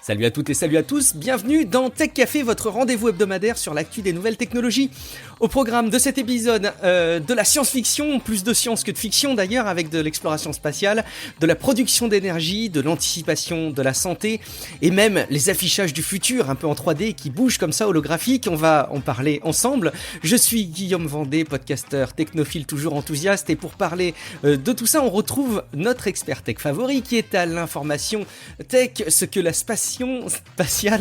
Salut à toutes et salut à tous, bienvenue dans Tech Café, votre rendez-vous hebdomadaire sur l'actu des nouvelles technologies. Au programme de cet épisode, de la science-fiction, plus de science que de fiction d'ailleurs, avec de l'exploration spatiale, de la production d'énergie, de l'anticipation de la santé, et même les affichages du futur, un peu en 3D, qui bougent comme ça holographique. On va en parler ensemble. Je suis Guillaume Vendée, podcasteur technophile toujours enthousiaste, et pour parler de tout ça, on retrouve notre expert tech favori, qui est à l'information tech, ce que la spatiale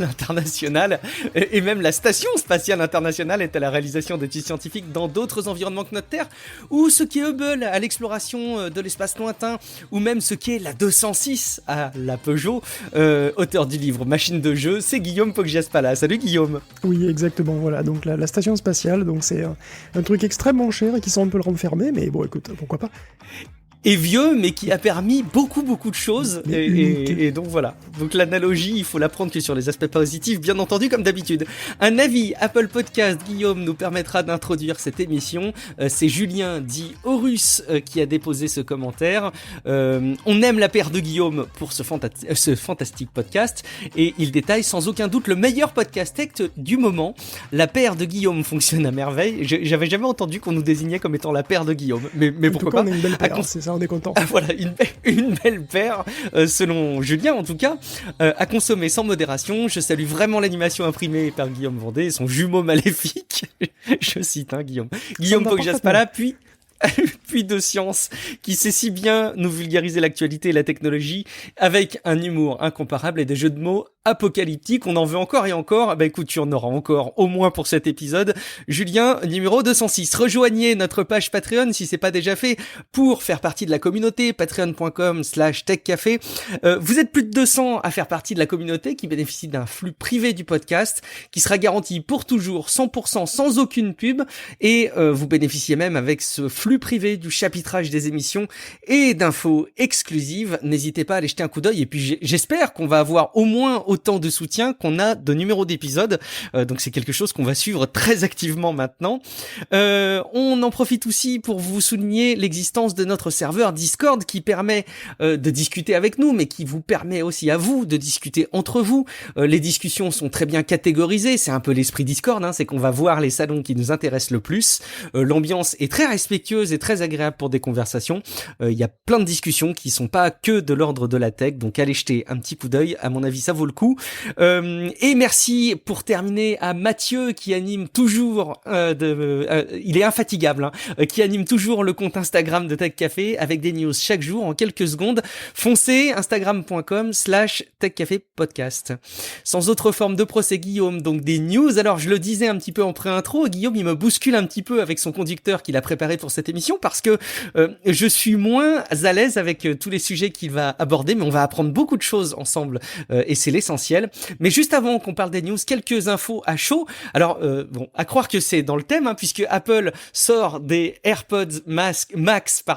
internationale et même la station spatiale internationale est à la réalisation d'études scientifiques dans d'autres environnements que notre Terre, ou ce qui est Hubble à l'exploration de l'espace lointain, ou même ce qui est la 206 à la Peugeot, auteur du livre Machine de jeu, c'est Guillaume Poggiaspala. Salut Guillaume. Oui, exactement, voilà, donc la station spatiale, donc c'est un truc extrêmement cher et qui semble un peu le renfermer, mais bon écoute, pourquoi pas. Et vieux, mais qui a permis beaucoup de choses, et donc voilà. Donc l'analogie, il faut la prendre que sur les aspects positifs, bien entendu, comme d'habitude. Un avis Apple Podcast, Guillaume, nous permettra d'introduire cette émission. C'est Julien, dit Horus, qui a déposé ce commentaire. On aime la paire de Guillaume pour ce fantastique podcast, et il détaille sans aucun doute le meilleur podcast tech du moment. La paire de Guillaume fonctionne à merveille. J'avais jamais entendu qu'on nous désignait comme étant la paire de Guillaume, mais pourquoi pas. On a une belle paire, c'est ça. On est content. Ah, voilà, une belle paire, selon Julien en tout cas, à consommer sans modération. Je salue vraiment l'animation imprimée par Guillaume Vendée et son jumeau maléfique. Je cite, Guillaume Poggiaspala, puis de science, qui sait si bien nous vulgariser l'actualité et la technologie avec un humour incomparable et des jeux de mots apocalyptiques. On en veut encore et encore. Bah écoute, tu en auras encore au moins pour cet épisode. Julien, numéro 206. Rejoignez notre page Patreon si c'est pas déjà fait pour faire partie de la communauté, patreon.com/techcafé. Vous êtes plus de 200 à faire partie de la communauté qui bénéficie d'un flux privé du podcast qui sera garanti pour toujours 100% sans aucune pub, et vous bénéficiez même avec ce flux privé du chapitrage des émissions et d'infos exclusives. N'hésitez pas à aller jeter un coup d'œil, et puis j'espère qu'on va avoir au moins autant de soutien qu'on a de numéros d'épisodes, donc c'est quelque chose qu'on va suivre très activement maintenant. On en profite aussi pour vous souligner l'existence de notre serveur Discord qui permet de discuter avec nous, mais qui vous permet aussi à vous de discuter entre vous. Les discussions sont très bien catégorisées, c'est un peu l'esprit Discord, c'est qu'on va voir les salons qui nous intéressent le plus. L'ambiance est très respectueuse et très agréable pour des conversations. Il y a plein de discussions qui sont pas que de l'ordre de la tech, donc allez jeter un petit coup d'œil, à mon avis ça vaut le coup. Et merci pour terminer à Mathieu qui anime toujours il est infatigable, qui anime toujours le compte Instagram de Tech Café avec des news chaque jour en quelques secondes. Foncez, instagram.com/techcafépodcast. Sans autre forme de procès, Guillaume, donc des news. Alors je le disais un petit peu en pré-intro, Guillaume il me bouscule un petit peu avec son conducteur qu'il a préparé pour cette émission parce que je suis moins à l'aise avec tous les sujets qu'il va aborder, mais on va apprendre beaucoup de choses ensemble, et c'est l'essentiel. Mais juste avant qu'on parle des news, quelques infos à chaud. Alors, à croire que c'est dans le thème, puisque Apple sort des AirPods Max,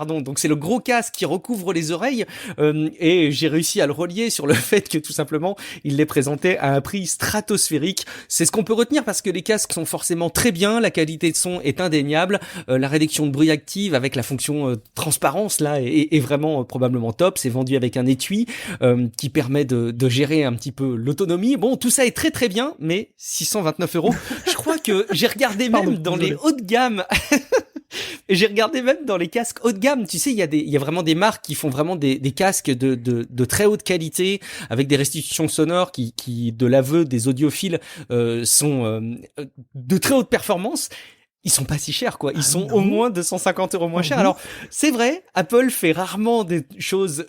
donc c'est le gros casque qui recouvre les oreilles, et j'ai réussi à le relier sur le fait que tout simplement, il les présentait à un prix stratosphérique. C'est ce qu'on peut retenir parce que les casques sont forcément très bien, la qualité de son est indéniable, la réduction de bruit active avec la fonction transparence là est vraiment probablement top. C'est vendu avec un étui qui permet de gérer un petit peu l'autonomie. Bon, tout ça est très très bien, mais 629 €. Je crois que j'ai regardé même dans les hauts de gamme. Et j'ai regardé même dans les casques haut de gamme. Tu sais, il y a vraiment des marques qui font vraiment des casques de très haute qualité avec des restitutions sonores qui de l'aveu des audiophiles, sont de très haute performance. Ils sont pas si chers, quoi. Ils sont au moins 250 € moins chers. Alors, c'est vrai, Apple fait rarement des choses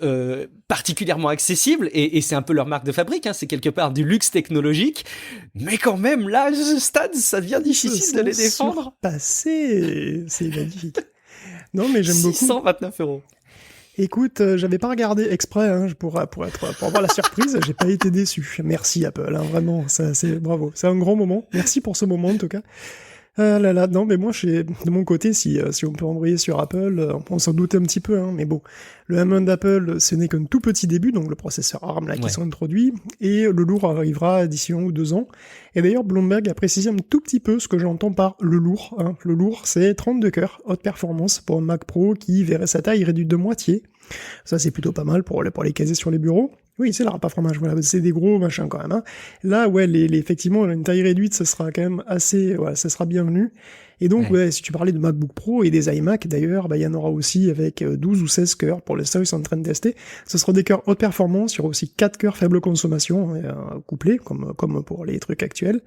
particulièrement accessibles, et c'est un peu leur marque de fabrique, c'est quelque part du luxe technologique. Mais quand même, là, à ce stade, ça devient difficile de les défendre. C'est magnifique. Non, mais j'aime beaucoup. 629 €. Écoute, j'avais pas regardé exprès, pour avoir la surprise, j'ai pas été déçu. Merci Apple, vraiment, ça, c'est bravo. C'est un grand moment. Merci pour ce moment, en tout cas. Non, mais moi, de mon côté, si on peut embrayer sur Apple, on s'en doute un petit peu, mais bon. Le M1 d'Apple, ce n'est qu'un tout petit début, donc le processeur ARM, qui sont introduits, et le lourd arrivera d'ici 1 ou 2 ans. Et d'ailleurs, Bloomberg a précisé un tout petit peu ce que j'entends par le lourd, Le lourd, c'est 32 cœurs, haute performance, pour un Mac Pro qui verrait sa taille réduite de moitié. Ça, c'est plutôt pas mal pour les caser sur les bureaux. Oui, c'est la râpe à fromage, voilà, c'est des gros machins quand même. Hein. Là, ouais, effectivement, une taille réduite, ce sera quand même assez, ouais, ça sera bienvenu. Et donc, ouais, si tu parlais de MacBook Pro et des iMac, d'ailleurs, il y en aura aussi avec 12 ou 16 cœurs, pour l'instant, ils sont en train de tester. Ce sera des cœurs haute performance, il y aura aussi 4 cœurs faible consommation, couplés, comme pour les trucs actuels.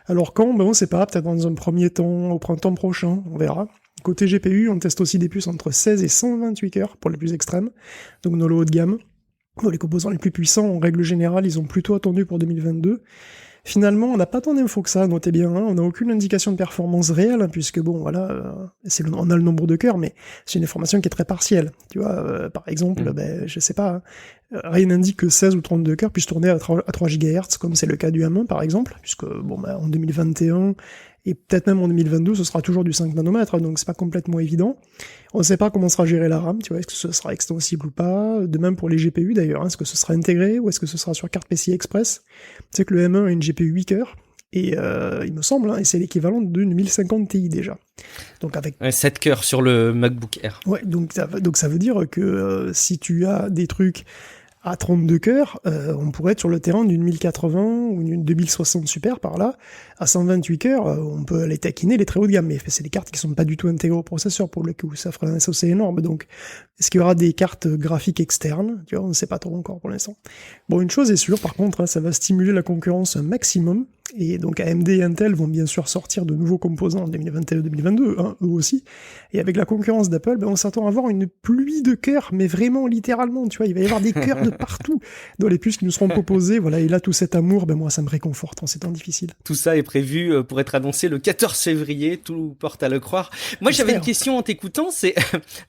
Alors quand, on sait pas, peut-être dans un premier temps, au printemps prochain, on verra. Côté GPU, on teste aussi des puces entre 16 et 128 cœurs, pour les plus extrêmes, donc dans le haut de gamme. Les composants les plus puissants, en règle générale, ils ont plutôt attendu pour 2022. Finalement, on n'a pas tant d'infos que ça, notez bien, hein. On n'a aucune indication de performance réelle, hein, puisque on a le nombre de cœurs, mais c'est une information qui est très partielle. Tu vois, par exemple, je sais pas, rien n'indique que 16 ou 32 cœurs puissent tourner à 3 GHz, comme c'est le cas du M1 par exemple, puisque en 2021, et peut-être même en 2022, ce sera toujours du 5 nanomètres, donc c'est pas complètement évident. On ne sait pas comment sera gérée la RAM, tu vois, est-ce que ce sera extensible ou pas, de même pour les GPU d'ailleurs, hein, est-ce que ce sera intégré, ou est-ce que ce sera sur carte PCI Express. Tu sais que le M1 a une GPU 8 cœurs, et il me semble, hein, et c'est l'équivalent d'une 1050 Ti déjà. Donc avec 7 cœurs sur le MacBook Air. Ouais, donc ça veut dire que si tu as des trucs à 32 cœurs, on pourrait être sur le terrain d'une 1080 ou d'une 2060 Super par là. À 128 cœurs, on peut les taquiner les très haut de gamme, mais c'est des cartes qui sont pas du tout intégrées au processeur pour le coup, ça ferait un SoC énorme. Donc, est-ce qu'il y aura des cartes graphiques externes? Tu vois, on ne sait pas trop encore pour l'instant. Bon, une chose est sûre, par contre, hein, ça va stimuler la concurrence un maximum. Et donc AMD et Intel vont bien sûr sortir de nouveaux composants en 2021-2022, hein, eux aussi. Et avec la concurrence d'Apple, on s'attend à avoir une pluie de cœurs, mais vraiment littéralement, tu vois, il va y avoir des cœurs de partout dans les puces qui nous seront proposées. Voilà, et là tout cet amour, moi ça me réconforte en ces temps difficiles. Tout ça est prévu pour être annoncé le 14 février, tout porte à le croire. Moi j'avais une question en t'écoutant, c'est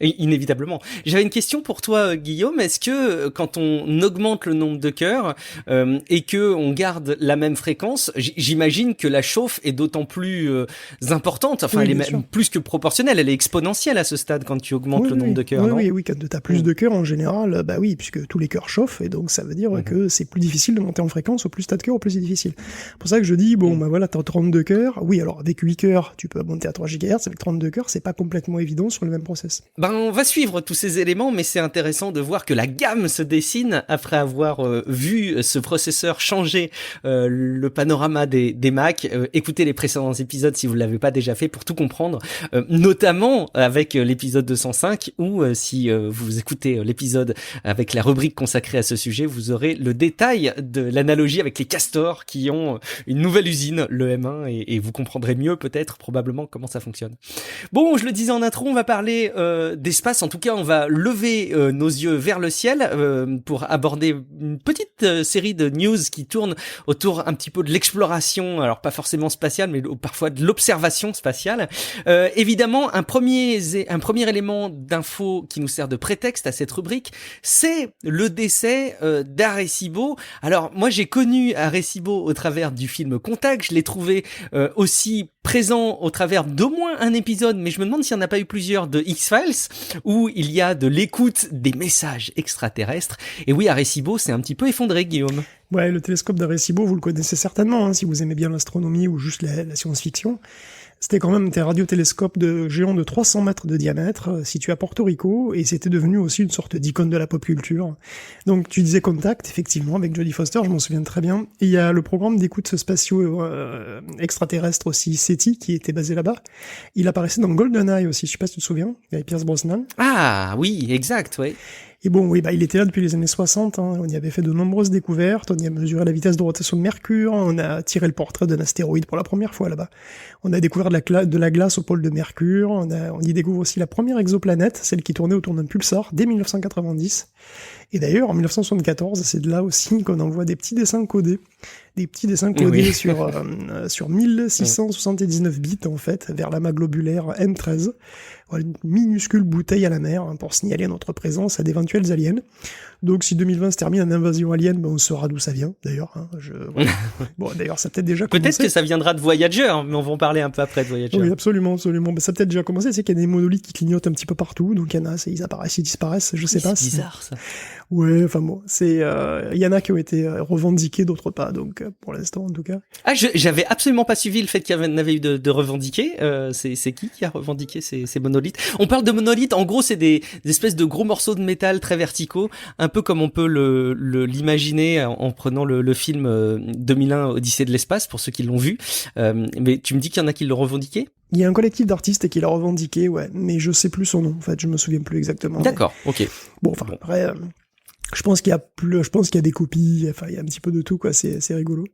inévitablement. J'avais une question pour toi Guillaume, est-ce que quand on augmente le nombre de cœurs et que on garde la même fréquence, j'imagine que la chauffe est d'autant plus importante, enfin elle est même plus que proportionnelle, elle est exponentielle à ce stade quand tu augmentes le nombre de cœurs, non ? Oui, quand tu as plus de cœurs en général, oui, puisque tous les cœurs chauffent, et donc ça veut dire que c'est plus difficile de monter en fréquence, au plus t'as de cœurs, au plus c'est difficile. C'est pour ça que je dis, t'as 32 cœurs, oui, alors avec 8 cœurs, tu peux monter à 3 GHz, avec 32 cœurs, c'est pas complètement évident sur le même process. On va suivre tous ces éléments, mais c'est intéressant de voir que la gamme se dessine après avoir vu ce processeur changer le panorama des Mac. Écoutez les précédents épisodes si vous l'avez pas déjà fait pour tout comprendre, notamment avec l'épisode 205 ou si vous écoutez l'épisode avec la rubrique consacrée à ce sujet, vous aurez le détail de l'analogie avec les castors qui ont une nouvelle usine, le M1, et vous comprendrez mieux peut-être probablement comment ça fonctionne. Bon, je le disais en intro, on va parler d'espace, en tout cas on va lever nos yeux vers le ciel pour aborder une petite série de news qui tourne autour un petit peu de l'exploration, alors pas forcément spatiale, mais parfois de l'observation spatiale. Évidemment, un premier élément d'info qui nous sert de prétexte à cette rubrique, c'est le décès d'Arecibo. Alors moi j'ai connu Arecibo au travers du film Contact, je l'ai trouvé aussi présent au travers d'au moins un épisode, mais je me demande s'il n'y en a pas eu plusieurs de X-Files, où il y a de l'écoute des messages extraterrestres. Et oui, Arecibo s'est un petit peu effondré, Guillaume. Ouais, le télescope d'Arecibo, vous le connaissez certainement, hein, si vous aimez bien l'astronomie ou juste la science-fiction. C'était quand même un radiotélescope géant de 300 mètres de diamètre, situé à Porto Rico, et c'était devenu aussi une sorte d'icône de la pop culture. Donc tu disais Contact, effectivement, avec Jodie Foster, je m'en souviens très bien. Et il y a le programme d'écoute spatiaux extraterrestre aussi, SETI, qui était basé là-bas. Il apparaissait dans GoldenEye aussi, je sais pas si tu te souviens, avec Pierce Brosnan. Ah oui, exact, oui. Et oui, il était là depuis les années 60, hein. On y avait fait de nombreuses découvertes, on y a mesuré la vitesse de rotation de Mercure, on a tiré le portrait d'un astéroïde pour la première fois là-bas. On a découvert de la glace au pôle de Mercure, on y découvre aussi la première exoplanète, celle qui tournait autour d'un pulsar, dès 1990. Et d'ailleurs, en 1974, c'est de là aussi qu'on envoie des petits dessins codés. Des petits dessins codés sur 1679 bits, en fait, vers l'amas globulaire M13. Voilà, une minuscule bouteille à la mer, hein, pour signaler notre présence à d'éventuels aliens. Donc, si 2020 se termine en invasion alien, on saura d'où ça vient, d'ailleurs. Hein, voilà. Bon, d'ailleurs, ça a peut-être déjà commencé. Peut-être que ça viendra de Voyager, mais on va en parler un peu après de Voyager. Oui, absolument. Mais ça a peut-être déjà commencé. C'est qu'il y a des monolithes qui clignotent un petit peu partout. Donc, il y en a, ils apparaissent, ils disparaissent, je sais pas. C'est bizarre, ça. Ouais, enfin bon, il y en a qui ont été revendiqués, d'autres pas, donc pour l'instant en tout cas. Ah, j'avais absolument pas suivi le fait qu'il y avait eu de revendiqués. C'est qui a revendiqué ces monolithes? On parle de monolithes, en gros, c'est des espèces de gros morceaux de métal très verticaux, un peu comme on peut l'imaginer en prenant le film 2001 Odyssée de l'espace, pour ceux qui l'ont vu. Mais tu me dis qu'il y en a qui l'ont revendiqué? Il y a un collectif d'artistes qui l'a revendiqué, ouais, mais je sais plus son nom, en fait, je me souviens plus exactement. D'accord, ok. Bon, enfin, après, je pense qu'il y a des copies, enfin, il y a un petit peu de tout, quoi, c'est rigolo.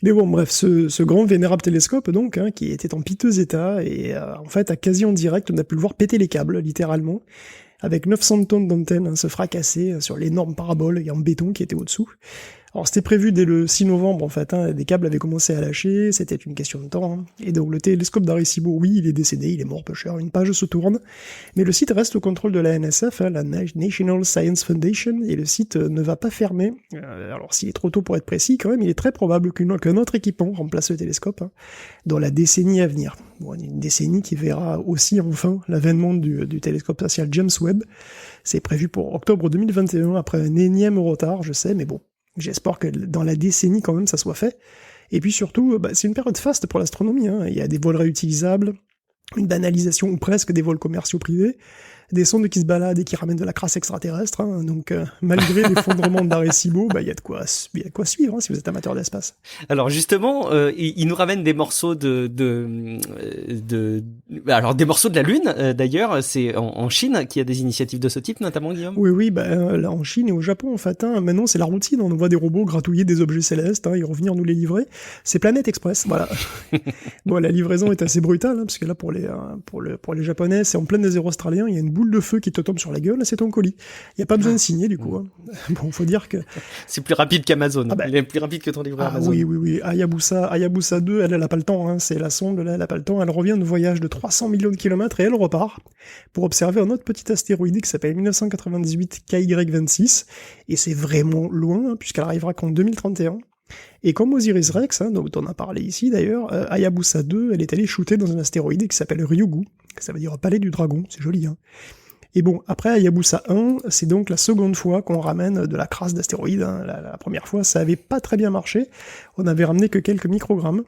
Mais bon, bref, ce grand vénérable télescope, donc, hein, qui était en piteux état, et en fait, à quasi en direct, on a pu le voir péter les câbles, littéralement, avec 900 tonnes d'antennes se fracasser sur l'énorme parabole et en béton qui était au-dessous. Alors c'était prévu dès le 6 novembre en fait, hein, des câbles avaient commencé à lâcher, c'était une question de temps, hein. Et donc le télescope d'Arecibo, oui, il est décédé, il est mort peu cher, une page se tourne, mais le site reste au contrôle de la NSF, hein, la National Science Foundation, et le site ne va pas fermer. Alors s'il est trop tôt pour être précis, quand même, il est très probable qu'un autre équipement remplace le télescope, hein, dans la décennie à venir. Bon, une décennie qui verra aussi enfin l'avènement du télescope spatial James Webb. C'est prévu pour octobre 2021, après un énième retard, je sais, mais bon. J'espère que dans la décennie, quand même, ça soit fait. Et puis surtout, c'est une période faste pour l'astronomie, hein. Il y a des vols réutilisables, une banalisation ou presque des vols commerciaux privés, des sondes qui se baladent et qui ramènent de la crasse extraterrestre, hein. Donc malgré l'effondrement d'Arecibo, il y a de quoi suivre, hein, si vous êtes amateur d'espace. Alors justement, il nous ramène des morceaux alors des morceaux de la Lune. D'ailleurs, c'est en Chine qu'il y a des initiatives de ce type, notamment Guillaume. Oui, là en Chine et au Japon en fait. Hein, maintenant c'est la routine, on voit des robots gratouiller des objets célestes, hein, et revenir nous les livrer. C'est Planète Express, voilà. Bon, la livraison est assez brutale, hein, parce que là pour les Japonais, c'est en plein désert australien, il y a une boule de feu qui te tombe sur la gueule, c'est ton colis. Il y a pas besoin de signer du coup. Hein. Bon, faut dire que c'est plus rapide qu'Amazon. Il est plus rapide que ton livreur Amazon. Oui. Hayabusa 2, elle a pas le temps, hein. C'est la sonde, là, elle a pas le temps. Elle revient de voyage de 300 millions de kilomètres et elle repart pour observer un autre petit astéroïde qui s'appelle 1998 KY26. Et c'est vraiment loin, hein, puisqu'elle arrivera qu'en 2031. Et comme Osiris Rex, hein, dont on a parlé ici d'ailleurs, Hayabusa 2, elle est allée shooter dans un astéroïde qui s'appelle Ryugu, ça veut dire palais du dragon, c'est joli, hein. Et bon, après Hayabusa 1, c'est donc la seconde fois qu'on ramène de la crasse d'astéroïdes, hein. La première fois, ça avait pas très bien marché, on avait ramené que quelques microgrammes.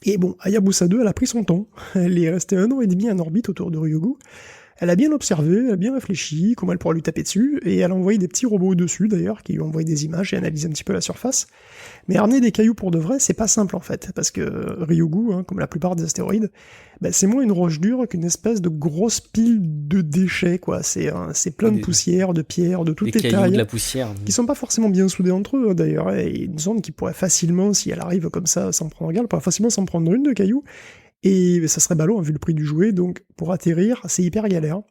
Et bon, Hayabusa 2, elle a pris son temps, elle est restée 1 an et demi en orbite autour de Ryugu. Elle a bien observé, elle a bien réfléchi, comment elle pourra lui taper dessus, et elle a envoyé des petits robots dessus d'ailleurs, qui lui ont envoyé des images et analysé un petit peu la surface. Mais ramener des cailloux pour de vrai, c'est pas simple en fait, parce que Ryugu, hein, comme la plupart des astéroïdes, c'est moins une roche dure qu'une espèce de grosse pile de déchets, quoi. C'est plein de poussière, de pierres, de toutes les tailles, de la poussière, qui sont pas forcément bien soudés entre eux, hein, d'ailleurs, et une sonde qui pourrait facilement, si elle arrive comme ça, sans prendre garde, pourrait facilement s'en prendre une de cailloux, et ça serait ballot, hein, vu le prix du jouet, donc pour atterrir, c'est hyper galère.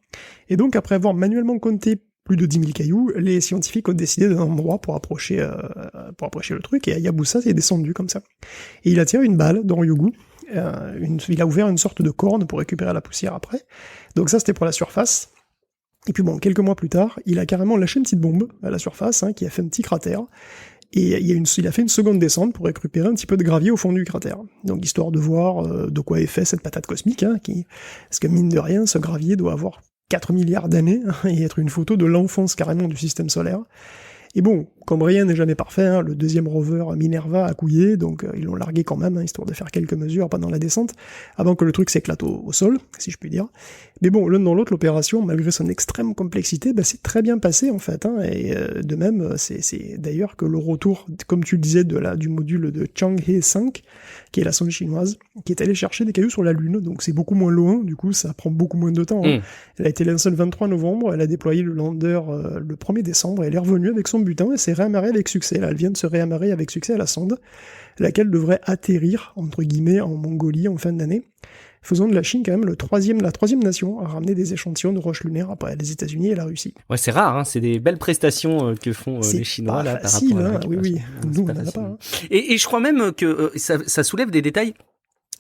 Et donc après avoir manuellement compté plus de 10 000 cailloux, les scientifiques ont décidé d'un endroit pour approcher le truc, et Hayabusa s'est descendu comme ça. Et il a tiré une balle dans Ryugu, il a ouvert une sorte de corne pour récupérer la poussière après, donc ça c'était pour la surface. Et puis bon, quelques mois plus tard, il a carrément lâché une petite bombe à la surface, hein, qui a fait un petit cratère, et il a fait une seconde descente pour récupérer un petit peu de gravier au fond du cratère. Donc histoire de voir de quoi est fait cette patate cosmique, hein, parce que mine de rien, ce gravier doit avoir 4 milliards d'années, hein, et être une photo de l'enfance carrément du système solaire. Et bon, comme rien n'est jamais parfait, hein, le deuxième rover Minerva a couillé, donc ils l'ont largué quand même, hein, histoire de faire quelques mesures pendant la descente, avant que le truc s'éclate au sol, si je puis dire. Mais bon, l'un dans l'autre, l'opération, malgré son extrême complexité, c'est très bien passé en fait, hein, et de même, c'est d'ailleurs que le retour, comme tu le disais, du module de Chang'e 5, qui est la sonde chinoise, qui est allée chercher des cailloux sur la Lune, donc c'est beaucoup moins loin, du coup ça prend beaucoup moins de temps. Hein. Elle a été lancée le 23 novembre, elle a déployé le lander le 1er décembre, et elle est revenue avec son butin, et s'est réamarrée avec succès. Là, elle vient de se réamarrer avec succès à la sonde, laquelle devrait atterrir, entre guillemets, en Mongolie en fin d'année, faisant de la Chine quand même la troisième nation à ramener des échantillons de roches lunaires après les États-Unis et la Russie. Ouais, c'est rare, hein, c'est des belles prestations que font les Chinois là par rapport à oui, nous on n'en a pas. Hein. Et je crois même que ça soulève des détails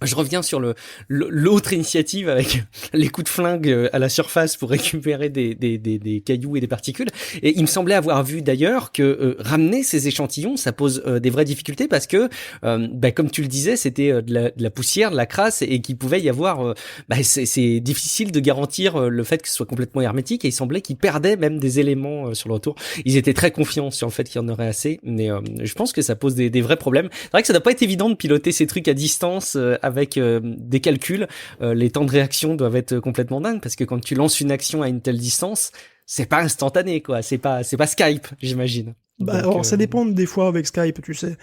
Je reviens sur l'autre initiative avec les coups de flingue à la surface pour récupérer des cailloux et des particules. Et il me semblait avoir vu d'ailleurs que ramener ces échantillons, ça pose des vraies difficultés parce que, comme tu le disais, c'était de la poussière, de la crasse et qu'il pouvait y avoir. C'est difficile de garantir le fait que ce soit complètement hermétique et il semblait qu'ils perdaient même des éléments sur le retour. Ils étaient très confiants sur le fait qu'il y en aurait assez, mais je pense que ça pose des vrais problèmes. C'est vrai que ça doit pas être évident de piloter ces trucs à distance. Avec des calculs, les temps de réaction doivent être complètement dingues parce que quand tu lances une action à une telle distance, c'est pas instantané quoi, c'est pas Skype, j'imagine. Alors ça dépend des fois avec Skype, tu sais.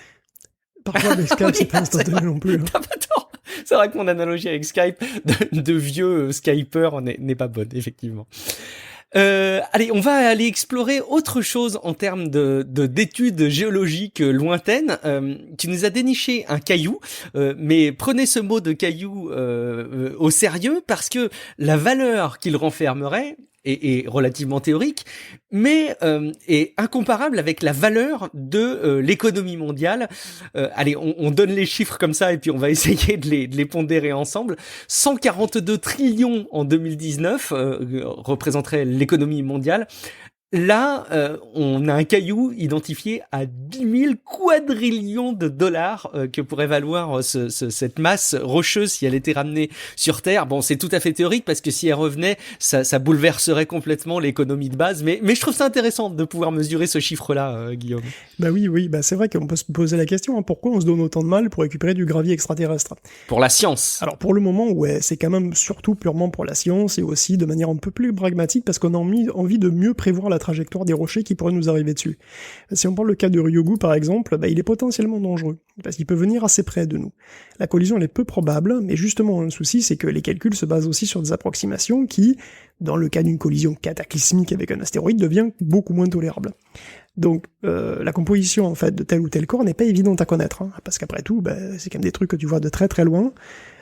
Parfois avec Skype, c'est pas instantané non plus. T'as pas tort. C'est vrai que mon analogie avec Skype de vieux Skypers n'est pas bonne effectivement. Allez, on va aller explorer autre chose en termes d'études géologiques lointaines. Tu nous as déniché un caillou, mais prenez ce mot de caillou au sérieux parce que la valeur qu'il renfermerait est relativement théorique, mais est incomparable avec la valeur de l'économie mondiale. Allez, on donne les chiffres comme ça et puis on va essayer de les pondérer ensemble. 142 trillions en 2019 représenterait l'économie mondiale. Là, on a un caillou identifié à 10 000 quadrillions de dollars que pourrait valoir cette masse rocheuse si elle était ramenée sur Terre. Bon, c'est tout à fait théorique parce que si elle revenait, ça bouleverserait complètement l'économie de base. Mais je trouve ça intéressant de pouvoir mesurer ce chiffre-là, Guillaume. Bah oui, c'est vrai qu'on peut se poser la question, hein, pourquoi on se donne autant de mal pour récupérer du gravier extraterrestre? Pour la science. Alors pour le moment, ouais, c'est quand même surtout purement pour la science et aussi de manière un peu plus pragmatique parce qu'on a envie de mieux prévoir la trajectoire des rochers qui pourraient nous arriver dessus. Si on parle le cas de Ryugu par exemple, il est potentiellement dangereux, parce qu'il peut venir assez près de nous. La collision elle est peu probable, mais justement le souci c'est que les calculs se basent aussi sur des approximations qui, dans le cas d'une collision cataclysmique avec un astéroïde, devient beaucoup moins tolérable. Donc la composition en fait de tel ou tel corps n'est pas évidente à connaître, hein, parce qu'après tout, c'est quand même des trucs que tu vois de très très loin.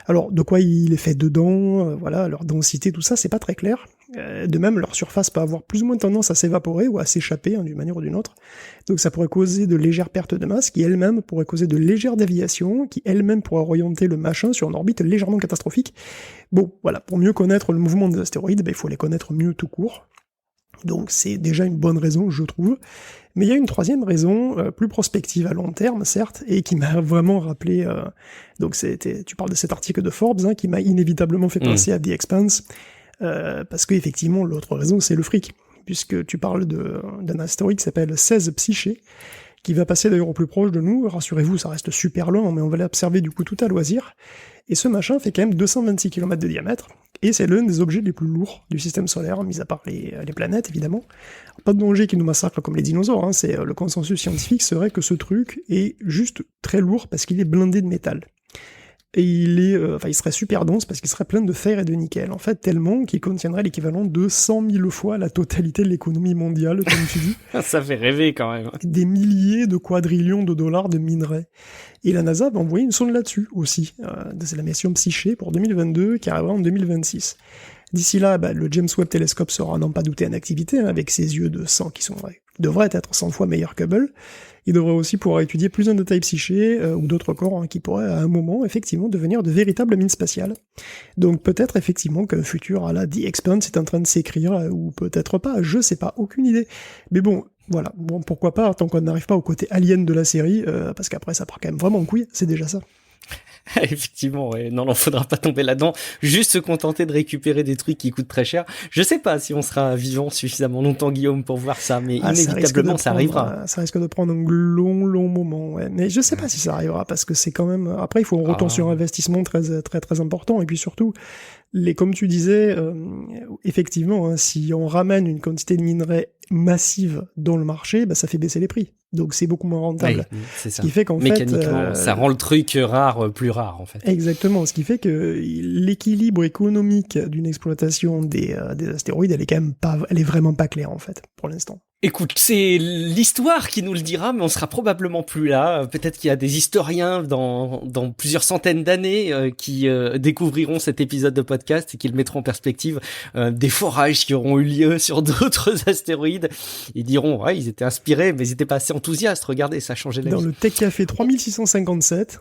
Alors de quoi il est fait dedans, voilà, leur densité, tout ça, c'est pas très clair. De même, leur surface peut avoir plus ou moins tendance à s'évaporer ou à s'échapper d'une manière ou d'une autre. Donc ça pourrait causer de légères pertes de masse, qui elles-mêmes pourraient causer de légères déviations, qui elles-mêmes pourraient orienter le machin sur une orbite légèrement catastrophique. Bon, voilà, pour mieux connaître le mouvement des astéroïdes, il faut les connaître mieux tout court. Donc c'est déjà une bonne raison, je trouve. Mais il y a une troisième raison, plus prospective à long terme, certes, et qui m'a vraiment rappelé... donc tu parles de cet article de Forbes, hein, qui m'a inévitablement fait penser à The Expanse, parce qu'effectivement, l'autre raison, c'est le fric, puisque tu parles d'un astéroïde qui s'appelle 16 Psyché, qui va passer d'ailleurs au plus proche de nous. Rassurez-vous, ça reste super loin, mais on va l'observer du coup tout à loisir. Et ce machin fait quand même 226 km de diamètre, et c'est l'un des objets les plus lourds du système solaire, mis à part les planètes évidemment. Pas de danger qui nous massacre comme les dinosaures, hein, c'est le consensus scientifique serait que ce truc est juste très lourd parce qu'il est blindé de métal. Et il serait super dense parce qu'il serait plein de fer et de nickel. En fait, tellement qu'il contiendrait l'équivalent de 100 000 fois la totalité de l'économie mondiale, comme tu dis. Ça fait rêver quand même. Des milliers de quadrillions de dollars de minerais. Et la NASA va envoyer une sonde là-dessus aussi. C'est la mission Psyché pour 2022 qui arrivera en 2026. D'ici là, le James Webb Telescope sera, n'en pas douter, en activité, hein, avec ses yeux de sang qui devraient être 100 fois meilleurs que Hubble. Il devrait aussi pouvoir étudier plus en détail Psyché, ou d'autres corps, hein, qui pourraient à un moment, effectivement, devenir de véritables mines spatiales. Donc peut-être, effectivement, qu'un futur à la The Expanse est en train de s'écrire, ou peut-être pas, je sais pas, aucune idée. Mais bon, voilà, bon, pourquoi pas, tant qu'on n'arrive pas au côté alien de la série, parce qu'après ça part quand même vraiment en couille, c'est déjà ça. Effectivement, ouais. Non, faudra pas tomber là-dedans. Juste se contenter de récupérer des trucs qui coûtent très cher. Je sais pas si on sera vivant suffisamment longtemps, Guillaume, pour voir ça, mais inévitablement, ça arrivera. Ça risque de prendre un long moment, ouais. Mais je sais pas si ça arrivera, parce que c'est quand même, après, il faut un retour sur investissement très, très, très important, et puis surtout, comme tu disais, effectivement, hein, si on ramène une quantité de minerais massive dans le marché, ça fait baisser les prix. Donc c'est beaucoup moins rentable. Oui, c'est ça. Ce qui fait qu'en mécaniquement, ça rend le truc rare, plus rare en fait. Exactement. Ce qui fait que l'équilibre économique d'une exploitation des astéroïdes, elle est vraiment pas claire en fait pour l'instant. Écoute, c'est l'histoire qui nous le dira, mais on sera probablement plus là. Peut-être qu'il y a des historiens dans plusieurs centaines d'années qui découvriront cet épisode de podcast et qui le mettront en perspective des forages qui auront eu lieu sur d'autres astéroïdes. Ils diront, ouais, ils étaient inspirés, mais ils étaient pas assez enthousiastes. Regardez, ça a changé la vie. Dans le Tech Café 3657,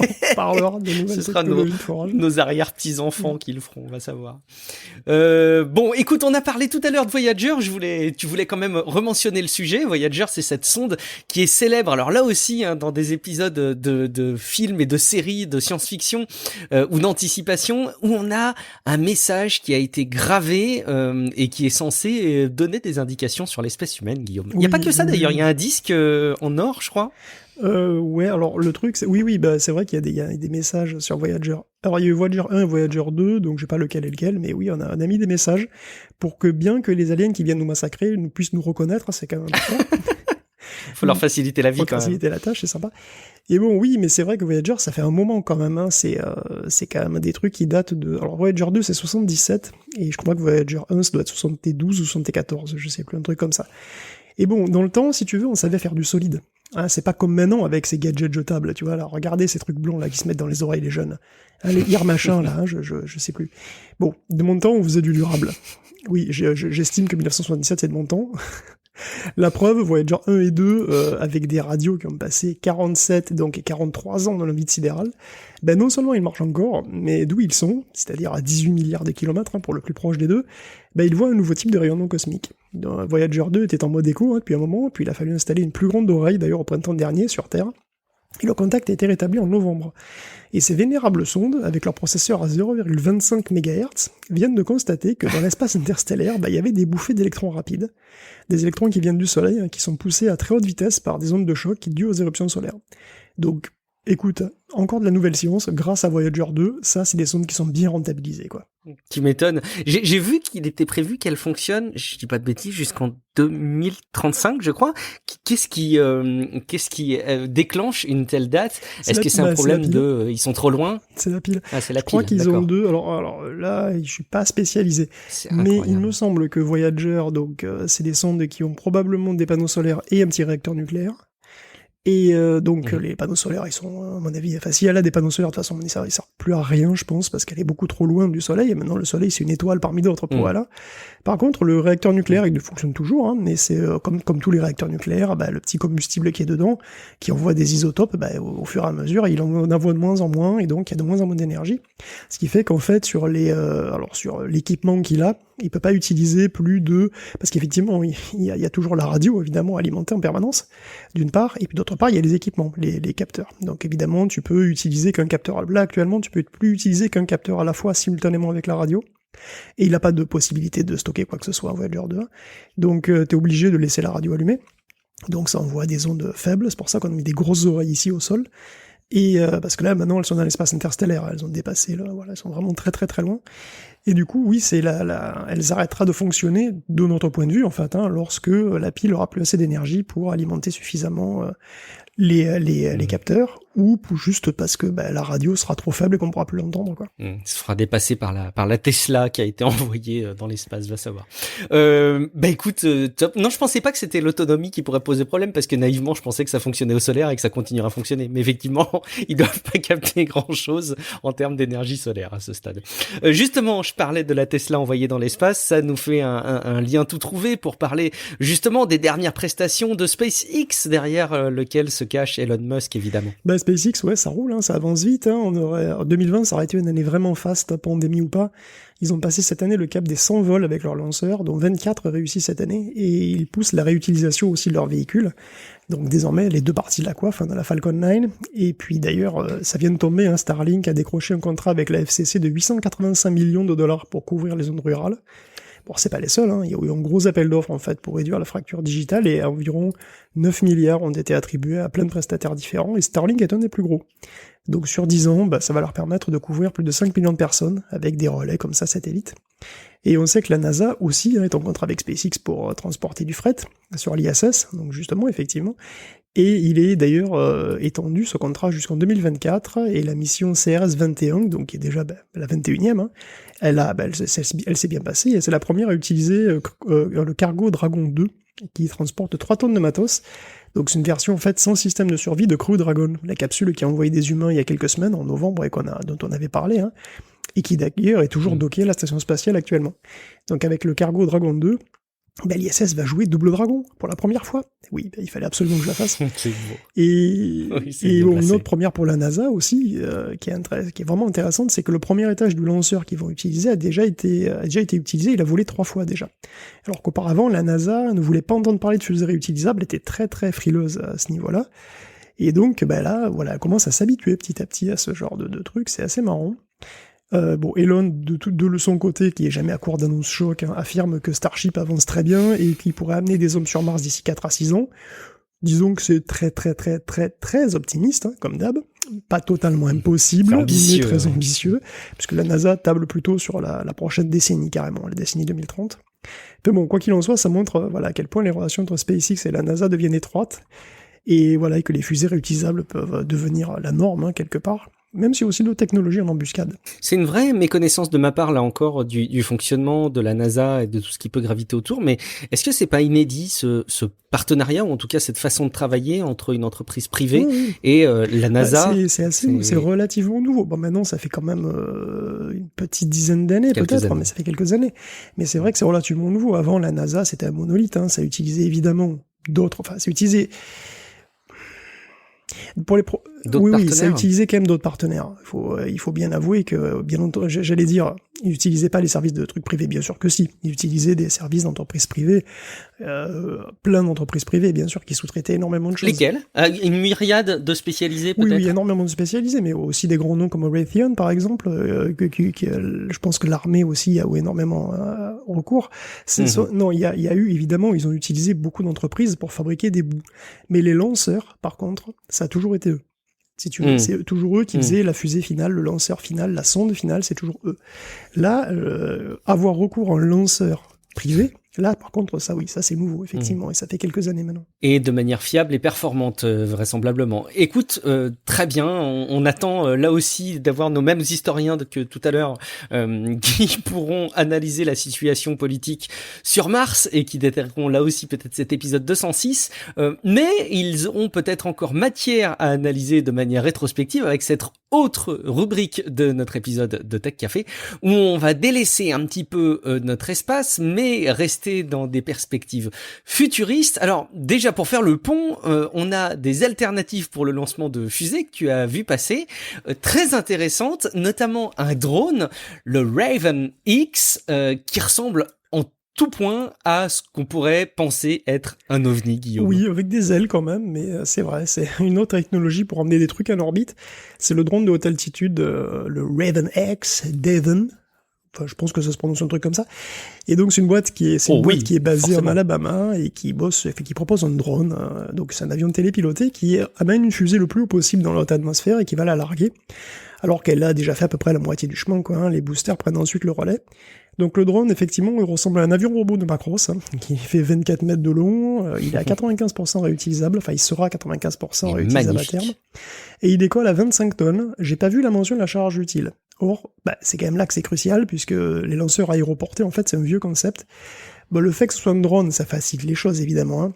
on parlera de nouvelles technologies de forage. Nos arrière-petits-enfants qui le feront, on va savoir. Bon, écoute, on a parlé tout à l'heure de Voyager. Tu voulais quand même rementionner le sujet. Voyager, c'est cette sonde qui est célèbre. Alors là aussi, hein, dans des épisodes de films et de séries de science-fiction ou d'anticipation, où on a un message qui a été gravé et qui est censé donner des indications sur l'espèce humaine, Guillaume. Il n'y a pas que ça d'ailleurs. Il y a un disque en or, je crois. Ouais, alors le truc, c'est bah c'est vrai qu'il y a des messages sur Voyager. Alors il y a eu Voyager 1 et Voyager 2, donc je sais pas lequel est lequel, mais oui, on a mis des messages pour que bien que les aliens qui viennent nous massacrer nous puissent nous reconnaître, c'est quand même important. Faut leur faciliter la vie, quand même. Faciliter la tâche, c'est sympa. Et bon, oui, mais c'est vrai que Voyager, ça fait un moment quand même, hein. C'est quand même des trucs qui datent de... Alors Voyager 2, c'est 77, et je crois que Voyager 1, ça doit être 72 ou 74, je sais plus, un truc comme ça. Et bon, dans le temps, si tu veux, on savait faire du solide. Hein, c'est pas comme maintenant avec ces gadgets jetables, tu vois, là, regardez ces trucs blonds là qui se mettent dans les oreilles les jeunes. Hein, les ear machin là, hein, je sais plus. Bon, de mon temps, on faisait du durable. Oui, j'estime que 1977 c'est de mon temps. La preuve, Voyager 1 et 2, avec des radios qui ont passé 47 donc et 43 ans dans le vide sidéral, ben non seulement ils marchent encore, mais d'où ils sont, c'est-à-dire à 18 milliards de kilomètres, hein, pour le plus proche des deux, ben ils voient un nouveau type de rayonnement cosmique. Voyager 2 était en mode écho depuis un moment, puis il a fallu installer une plus grande oreille, d'ailleurs au printemps dernier, sur Terre, et le contact a été rétabli en novembre. Et ces vénérables sondes, avec leur processeur à 0,25 MHz, viennent de constater que dans l'espace interstellaire, il y avait des bouffées d'électrons rapides, des électrons qui viennent du Soleil, hein, qui sont poussés à très haute vitesse par des ondes de choc dues aux éruptions solaires. Donc, écoute, encore de la nouvelle science, grâce à Voyager 2, ça c'est des sondes qui sont bien rentabilisées, quoi. Tu m'étonnes. J'ai vu qu'il était prévu qu'elle fonctionne, je dis pas de bêtises, jusqu'en 2035, je crois. Qu'est-ce qui déclenche une telle date? Est-ce que c'est un problème ils sont trop loin? C'est la pile. Ah, c'est la pile. Je crois qu'ils d'accord. ont deux. Alors là, je suis pas spécialisé. Mais il me semble que Voyager, donc, c'est des sondes qui ont probablement des panneaux solaires et un petit réacteur nucléaire. Et donc les panneaux solaires, ils sont, à mon avis, enfin si elle a des panneaux solaires, de toute façon, ça sert plus à rien, je pense, parce qu'elle est beaucoup trop loin du Soleil, et maintenant le Soleil, c'est une étoile parmi d'autres pour elle. Par contre, le réacteur nucléaire, il fonctionne toujours, hein, mais c'est comme tous les réacteurs nucléaires, le petit combustible qui est dedans, qui envoie des isotopes, au fur et à mesure, il en envoie de moins en moins, et donc il y a de moins en moins d'énergie. Ce qui fait qu'en fait, sur l'équipement qu'il a, il peut pas utiliser plus de... Parce qu'effectivement, il y a toujours la radio, évidemment, alimentée en permanence, d'une part, et puis d'autre part, il y a les équipements, les capteurs. Donc évidemment, tu peux utiliser qu'un capteur. Là, actuellement, tu peux plus utiliser qu'un capteur à la fois simultanément avec la radio, et il n'a pas de possibilité de stocker quoi que ce soit en Voyager 2. Donc tu es obligé de laisser la radio allumée. Donc ça envoie des ondes faibles, c'est pour ça qu'on a mis des grosses oreilles ici au sol. Et parce que là, maintenant, elles sont dans l'espace interstellaire, elles ont dépassé, là, voilà, elles sont vraiment très très très loin. Et du coup, oui, elles arrêtera de fonctionner, de notre point de vue, en fait, hein, lorsque la pile aura plus assez d'énergie pour alimenter suffisamment les capteurs, ou juste parce que la radio sera trop faible et qu'on pourra plus l'entendre, quoi. Il se fera dépasser par la Tesla qui a été envoyée dans l'espace, va savoir. Écoute, top. Non, je pensais pas que c'était l'autonomie qui pourrait poser problème, parce que naïvement, je pensais que ça fonctionnait au solaire et que ça continuera à fonctionner. Mais effectivement, ils doivent pas capter grand chose en termes d'énergie solaire à ce stade. Justement, je parlais de la Tesla envoyée dans l'espace, ça nous fait un lien tout trouvé pour parler justement des dernières prestations de SpaceX, derrière lequel se cache Elon Musk, évidemment. SpaceX, ouais, ça roule, hein, ça avance vite. Hein, en 2020, ça aurait été une année vraiment faste, pandémie ou pas. Ils ont passé cette année le cap des 100 vols avec leurs lanceurs, dont 24 réussis cette année, et ils poussent la réutilisation aussi de leurs véhicules. Donc désormais, les deux parties de la coiffe, dans la Falcon 9. Et puis d'ailleurs, ça vient de tomber, hein, Starlink a décroché un contrat avec la FCC de 885 millions de dollars pour couvrir les zones rurales. Bon, c'est pas les seuls, hein. Il y a eu un gros appel d'offres en fait pour réduire la fracture digitale, et environ 9 milliards ont été attribués à plein de prestataires différents, et Starlink est un des plus gros. Donc sur 10 ans, ça va leur permettre de couvrir plus de 5 millions de personnes avec des relais comme ça satellites. Et on sait que la NASA aussi est en contrat avec SpaceX pour transporter du fret sur l'ISS, donc justement, effectivement. Et il est d'ailleurs étendu, ce contrat, jusqu'en 2024, et la mission CRS-21, donc qui est déjà la 21e, hein, elle s'est bien passée, et c'est la première à utiliser le cargo Dragon 2, qui transporte 3 tonnes de matos. Donc c'est une version en fait sans système de survie de Crew Dragon, la capsule qui a envoyé des humains il y a quelques semaines, en novembre, et dont on avait parlé, hein, et qui d'ailleurs est toujours dockée à la station spatiale actuellement. Donc avec le cargo Dragon 2, l'ISS va jouer Double Dragon pour la premire fois. Oui, il fallait absolument que je la fasse. C'est beau. Et, Oui, et une autre première pour la NASA aussi, qui est vraiment intéressante, c'est que le premier étage du lanceur qu'ils vont utiliser a déjà été utilisé, il a volé 3 fois déjà. Alors qu'auparavant, la NASA ne voulait pas entendre parler de fusées réutilisables, était très très frileuse à ce niveau-là. Et donc, là, voilà, elle commence à s'habituer petit à petit à ce genre de trucs, c'est assez marrant. Elon, de son côté, qui est jamais à court d'annonces choc, hein, affirme que Starship avance très bien et qu'il pourrait amener des hommes sur Mars d'ici 4 à 6 ans. Disons que c'est très très très très très optimiste, hein, comme d'hab. Pas totalement impossible, mais très ambitieux, puisque la NASA table plutôt sur la prochaine décennie carrément, la décennie 2030. Mais bon, quoi qu'il en soit, ça montre à quel point les relations entre SpaceX et la NASA deviennent étroites, et voilà, que les fusées réutilisables peuvent devenir la norme, hein, quelque part. Même si aussi de technologie en embuscade. C'est une vraie méconnaissance de ma part, là encore, du fonctionnement de la NASA et de tout ce qui peut graviter autour, mais est-ce que c'est pas inédit, ce partenariat, ou en tout cas cette façon de travailler entre une entreprise privée et la NASA? C'est relativement nouveau. Bon, maintenant, ça fait quand même une petite dizaine d'années, peut-être, mais ça fait quelques années. Mais c'est vrai que c'est relativement nouveau. Avant, la NASA, c'était un monolithe, hein, ça utilisait évidemment ça utilisait... Pour les ça utilisait quand même d'autres partenaires. Il faut bien avouer que, bien entendu, j'allais dire, ils n'utilisaient pas les services de trucs privés, bien sûr que si. Ils utilisaient des services d'entreprises privées, plein d'entreprises privées, bien sûr, qui sous-traitaient énormément de choses. Lesquelles? Une myriade de spécialisés, peut-être? Oui, énormément de spécialisés, mais aussi des grands noms comme Raytheon, par exemple, je pense que l'armée aussi a eu énormément recours. Non, il y a eu, évidemment, ils ont utilisé beaucoup d'entreprises pour fabriquer des bouts. Mais les lanceurs, par contre, ça a toujours été eux. Si tu veux, c'est toujours eux qui faisaient la fusée finale, le lanceur final, la sonde finale, c'est toujours eux. Là, avoir recours à un lanceur privé, là, par contre, ça c'est nouveau, effectivement, et ça fait quelques années maintenant. Et de manière fiable et performante, vraisemblablement. Écoute, très bien, on attend là aussi d'avoir nos mêmes historiens que tout à l'heure, qui pourront analyser la situation politique sur Mars et qui détermineront là aussi peut-être cet épisode 206, mais ils auront peut-être encore matière à analyser de manière rétrospective avec cette autre rubrique de notre épisode de Tech Café, où on va délaisser un petit peu notre espace, mais rester dans des perspectives futuristes. Alors déjà, pour faire le pont, on a des alternatives pour le lancement de fusées que tu as vu passer, très intéressantes, notamment un drone, le Raven X, qui ressemble en tout point à ce qu'on pourrait penser être un ovni, Guillaume. Oui, avec des ailes quand même, mais c'est vrai, c'est une autre technologie pour emmener des trucs en orbite. C'est le drone de haute altitude, le Raven X, Devon. Enfin, je pense que ça se prononce un truc comme ça. Et donc c'est une boîte qui est basée en Alabama et qui propose un drone. Donc c'est un avion télépiloté qui amène une fusée le plus haut possible dans la haute atmosphère et qui va la larguer. Alors qu'elle a déjà fait à peu près la moitié du chemin, quoi. Hein. Les boosters prennent ensuite le relais. Donc le drone, effectivement, il ressemble à un avion robot de Macross, hein, qui fait 24 mètres de long. Il est à 95% réutilisable. Enfin, il sera à 95% réutilisable à terme. Et il décolle à 25 tonnes. J'ai pas vu la mention de la charge utile. Or, c'est quand même là que c'est crucial, puisque les lanceurs aéroportés, en fait, c'est un vieux concept. Le fait que ce soit un drone, ça facilite les choses, évidemment, hein.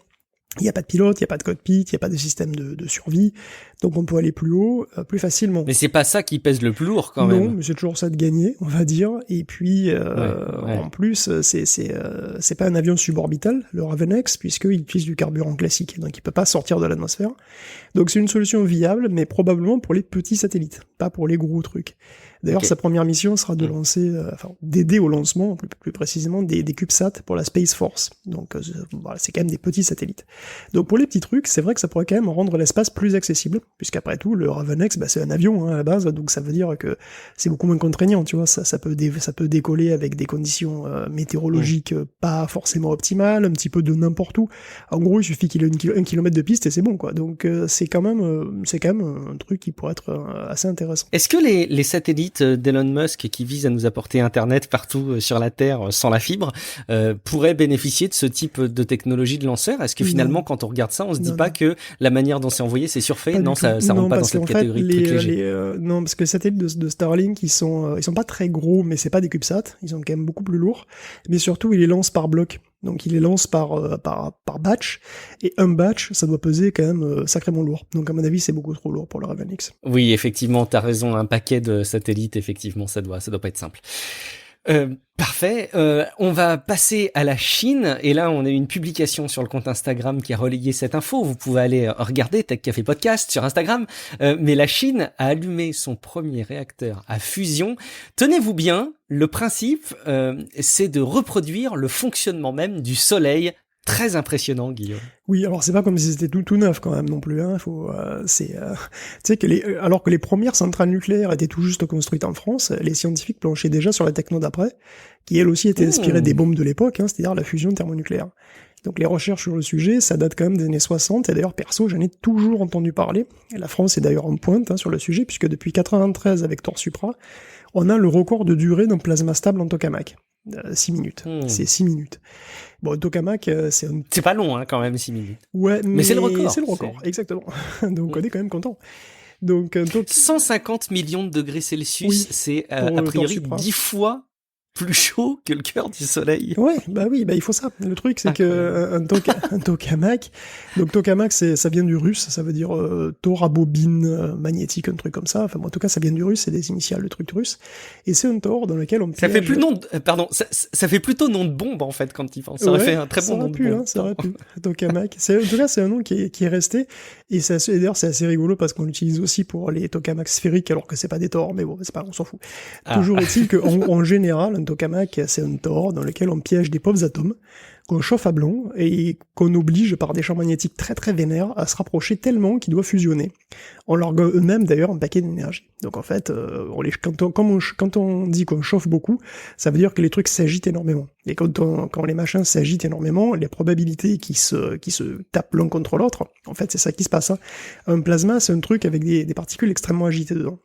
Il n'y a pas de pilote, il n'y a pas de cockpit, il n'y a pas de système de survie, donc on peut aller plus haut, plus facilement. Mais c'est pas ça qui pèse le plus lourd, quand même. Non, mais c'est toujours ça de gagner, on va dire. Et puis, en plus, c'est pas un avion suborbital, le Raven X, puisqu'il utilise du carburant classique, donc il peut pas sortir de l'atmosphère. Donc c'est une solution viable, mais probablement pour les petits satellites, pas pour les gros trucs. D'ailleurs, sa première mission sera de lancer, d'aider au lancement, plus précisément, des CubeSat pour la Space Force. Donc, c'est quand même des petits satellites. Donc, pour les petits trucs, c'est vrai que ça pourrait quand même rendre l'espace plus accessible, puisqu'après tout, le Raven X, c'est un avion, hein, à la base, donc ça veut dire que c'est beaucoup moins contraignant, tu vois, ça peut décoller avec des conditions météorologiques pas forcément optimales, un petit peu de n'importe où. En gros, il suffit qu'il ait 1 kilomètre de piste et c'est bon, quoi. Donc, c'est quand même un truc qui pourrait être assez intéressant. Est-ce que les satellites d'Elon Musk qui visent à nous apporter Internet partout sur la Terre sans la fibre pourraient bénéficier de ce type de technologie de lanceur? Est-ce que finalement finalement, quand on regarde ça, on se dit Non, pas non. que la manière dont c'est envoyé, c'est surfait. Pas Non, du tout. ça rentre Non, pas dans parce cette qu'en fait, catégorie de trucs légers. non, parce que les satellites de Starlink, ils sont pas très gros, mais c'est pas des CubeSats. Ils sont quand même beaucoup plus lourds. Mais surtout, ils les lancent par bloc. Donc, ils les lancent par batch. Et un batch, ça doit peser quand même sacrément lourd. Donc, à mon avis, c'est beaucoup trop lourd pour le Raven X. Oui, effectivement, t'as raison. Un paquet de satellites, effectivement, ça doit pas être simple. Parfait. On va passer à la Chine. Et là, on a eu une publication sur le compte Instagram qui a relayé cette info. Vous pouvez aller regarder Tech Café Podcast sur Instagram. Mais la Chine a allumé son premier réacteur à fusion. Tenez-vous bien, le principe, c'est de reproduire le fonctionnement même du Soleil. Très impressionnant, Guillaume. Oui, alors c'est pas comme si c'était tout neuf quand même non plus. Hein. Tu sais que alors que les premières centrales nucléaires étaient tout juste construites en France, les scientifiques planchaient déjà sur la techno d'après, qui elle aussi était inspirée des bombes de l'époque, hein, c'est-à-dire la fusion thermonucléaire. Donc les recherches sur le sujet, ça date quand même des années 60, et d'ailleurs perso, j'en ai toujours entendu parler. Et la France est d'ailleurs en pointe sur le sujet, puisque depuis 93 avec Thor Supra, on a le record de durée d'un plasma stable en tokamak. 6 minutes. C'est 6 minutes. Bon, tokamak, c'est pas long, hein, quand même, 6 minutes. Ouais, mais c'est le record. C'est le record, exactement. Donc on est quand même content. Donc 150 millions de degrés Celsius, oui, c'est a priori 10 fois plus chaud que le cœur du soleil. Ouais, bah oui, bah il faut ça. Le truc, c'est que un tokamak, donc tokamak, ça vient du russe, ça veut dire tor à bobine magnétique, un truc comme ça. Enfin, en tout cas, ça vient du russe, c'est des initiales, le truc russe. Et c'est un tor dans lequel on piège... Ça fait plus ça fait plutôt nom de bombe, en fait, quand il pense. Ça aurait fait un très bon nom de bombe. Hein, ça aurait pu, tokamak. En tout cas, c'est un nom qui est resté. Et d'ailleurs, c'est assez rigolo parce qu'on l'utilise aussi pour les tokamaks sphériques, alors que c'est pas des tors, mais bon, c'est pas, on s'en fout. Toujours est-il qu'en général, un tokamak, c'est un tor dans lequel on piège des pauvres atomes, qu'on chauffe à blanc et qu'on oblige par des champs magnétiques très très vénères à se rapprocher tellement qu'ils doivent fusionner. On leur donne eux-mêmes d'ailleurs un paquet d'énergie. Donc en fait, quand on dit qu'on chauffe beaucoup, ça veut dire que les trucs s'agitent énormément. Et quand les machins s'agitent énormément, les probabilités qui se tapent l'un contre l'autre, en fait c'est ça qui se passe. Hein. Un plasma, c'est un truc avec des particules extrêmement agitées dedans.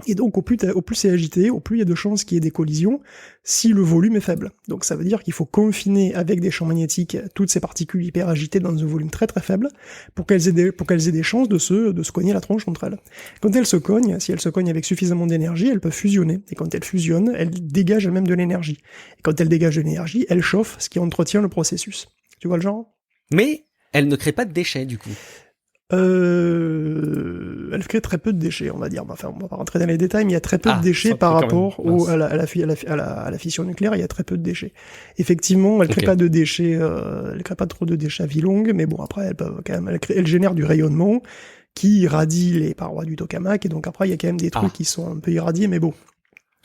Et donc, au plus c'est agité, au plus il y a de chances qu'il y ait des collisions si le volume est faible. Donc, ça veut dire qu'il faut confiner avec des champs magnétiques toutes ces particules hyper agitées dans un volume très très faible pour qu'elles aient des chances de se cogner la tronche entre elles. Quand elles se cognent, si elles se cognent avec suffisamment d'énergie, elles peuvent fusionner. Et quand elles fusionnent, elles dégagent elles-mêmes de l'énergie. Et quand elles dégagent de l'énergie, elles chauffent, ce qui entretient le processus. Tu vois le genre? Mais elles ne créent pas de déchets, du coup. Elle crée très peu de déchets, on va dire. Enfin, on va pas rentrer dans les détails, mais il y a très peu de déchets par rapport à la fission nucléaire. Il y a très peu de déchets. Effectivement, elle crée pas de déchets, elle crée pas trop de déchets à vie longue, mais bon, après, elle génère du rayonnement qui irradie les parois du tokamak, et donc après, il y a quand même des trucs qui sont un peu irradiés, mais bon.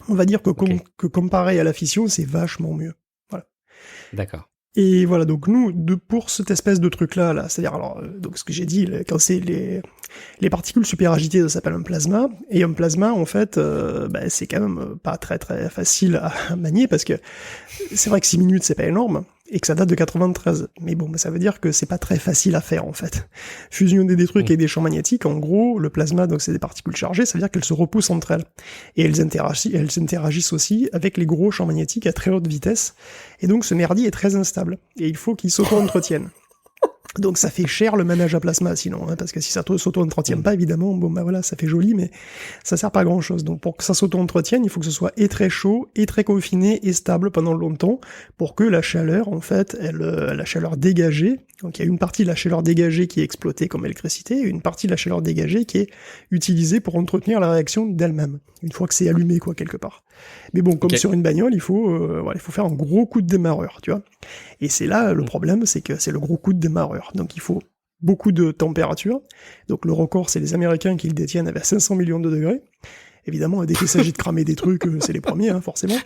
On va dire que comparé à la fission, c'est vachement mieux. Voilà. D'accord. Et voilà, donc nous, pour cette espèce de truc-là, c'est-à-dire, alors, donc ce que j'ai dit, quand c'est les particules super agitées, ça s'appelle un plasma, et un plasma, en fait, c'est quand même pas très très facile à manier, parce que c'est vrai que 6 minutes, c'est pas énorme, et que ça date de 93. Mais bon, ça veut dire que c'est pas très facile à faire, en fait. Fusionner des trucs avec des champs magnétiques, en gros, le plasma, donc c'est des particules chargées, ça veut dire qu'elles se repoussent entre elles. Et elles interagissent aussi avec les gros champs magnétiques à très haute vitesse. Et donc, ce merdier est très instable. Et il faut qu'il s'auto-entretienne. Donc ça fait cher le manège à plasma sinon, hein, parce que si ça s'auto-entretient pas, évidemment, bon bah voilà, ça fait joli, mais ça sert pas à grand chose. Donc pour que ça s'auto-entretienne, il faut que ce soit et très chaud, et très confiné, et stable pendant longtemps, pour que la chaleur, en fait, la chaleur dégagée, donc il y a une partie de la chaleur dégagée qui est exploitée comme électricité, et une partie de la chaleur dégagée qui est utilisée pour entretenir la réaction d'elle-même, une fois que c'est allumé, quoi, quelque part. Mais bon, comme sur une bagnole, il faut faire un gros coup de démarreur, tu vois. Et c'est là, le problème, c'est que c'est le gros coup de démarreur. Donc il faut beaucoup de température. Donc le record, c'est les Américains qui le détiennent avec 500 millions de degrés. Évidemment, dès qu'il s'agit de cramer des trucs, c'est les premiers, hein, forcément.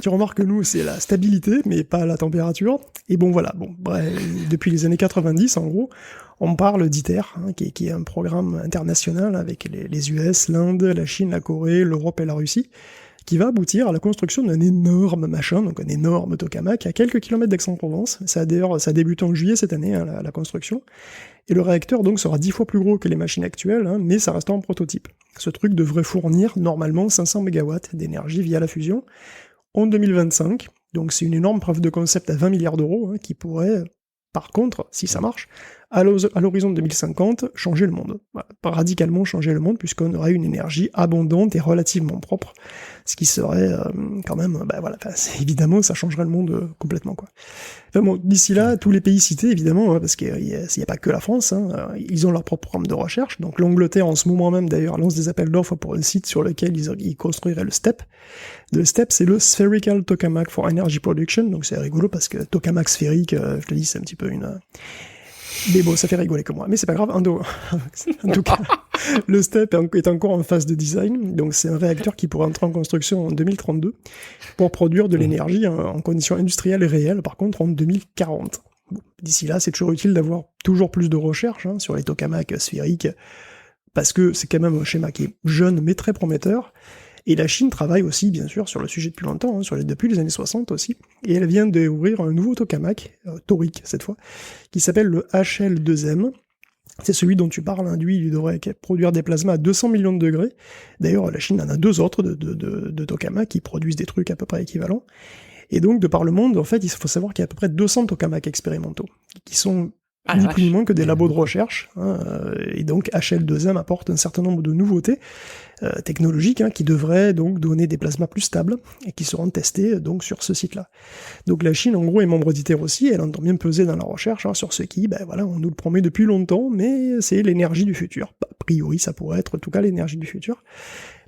Tu remarques que nous, c'est la stabilité, mais pas la température. Et bon, voilà. Bon, bref, depuis les années 90, en gros, on parle d'ITER, hein, qui est un programme international avec les US, l'Inde, la Chine, la Corée, l'Europe et la Russie, qui va aboutir à la construction d'un énorme machin, donc un énorme tokamak, à quelques kilomètres d'Aix-en-Provence. Ça a débuté en juillet cette année, hein, la construction. Et le réacteur, donc, sera 10 fois plus gros que les machines actuelles, hein, mais ça reste en prototype. Ce truc devrait fournir, normalement, 500 MW d'énergie via la fusion en 2025. Donc c'est une énorme preuve de concept à 20 milliards d'euros, hein, qui pourrait par contre, si ça marche, à l'horizon de 2050, changer le monde. Voilà, radicalement changer le monde, puisqu'on aurait une énergie abondante et relativement propre, ce qui serait quand même, évidemment, ça changerait le monde complètement, quoi. Enfin bon, d'ici là, tous les pays cités, évidemment, parce qu'il n'y a pas que la France, ils ont leur propre programme de recherche. Donc l'Angleterre, en ce moment même, d'ailleurs, lance des appels d'offres pour un site sur lequel ils construiraient le STEP. Le STEP, c'est le Spherical Tokamak for Energy Production. Donc c'est rigolo parce que tokamak sphérique, je te dis, c'est un petit peu une... Mais bon, ça fait rigoler que moi. Mais c'est pas grave, en tout cas, le STEP est encore en phase de design. Donc c'est un réacteur qui pourrait entrer en construction en 2032 pour produire de l'énergie en conditions industrielles réelles, par contre, en 2040. Bon, d'ici là, c'est toujours utile d'avoir toujours plus de recherches sur les tokamaks sphériques, parce que c'est quand même un schéma qui est jeune mais très prometteur. Et la Chine travaille aussi, bien sûr, sur le sujet depuis longtemps, depuis les années 60 aussi. Et elle vient d'ouvrir un nouveau tokamak, torique cette fois, qui s'appelle le HL2M. C'est celui dont tu parles, lui, il devrait produire des plasmas à 200 millions de degrés. D'ailleurs, la Chine en a 2 autres de tokamaks qui produisent des trucs à peu près équivalents. Et donc, de par le monde, en fait, il faut savoir qu'il y a à peu près 200 tokamaks expérimentaux, qui sont ni plus ni moins que des labos de recherche, et donc HL2M apporte un certain nombre de nouveautés technologiques qui devraient donc donner des plasmas plus stables et qui seront testés donc sur ce site-là. Donc la Chine en gros est membre d'ITER aussi, elle entend bien peser dans la recherche sur ce qui, on nous le promet depuis longtemps, mais c'est l'énergie du futur. A priori ça pourrait être en tout cas l'énergie du futur.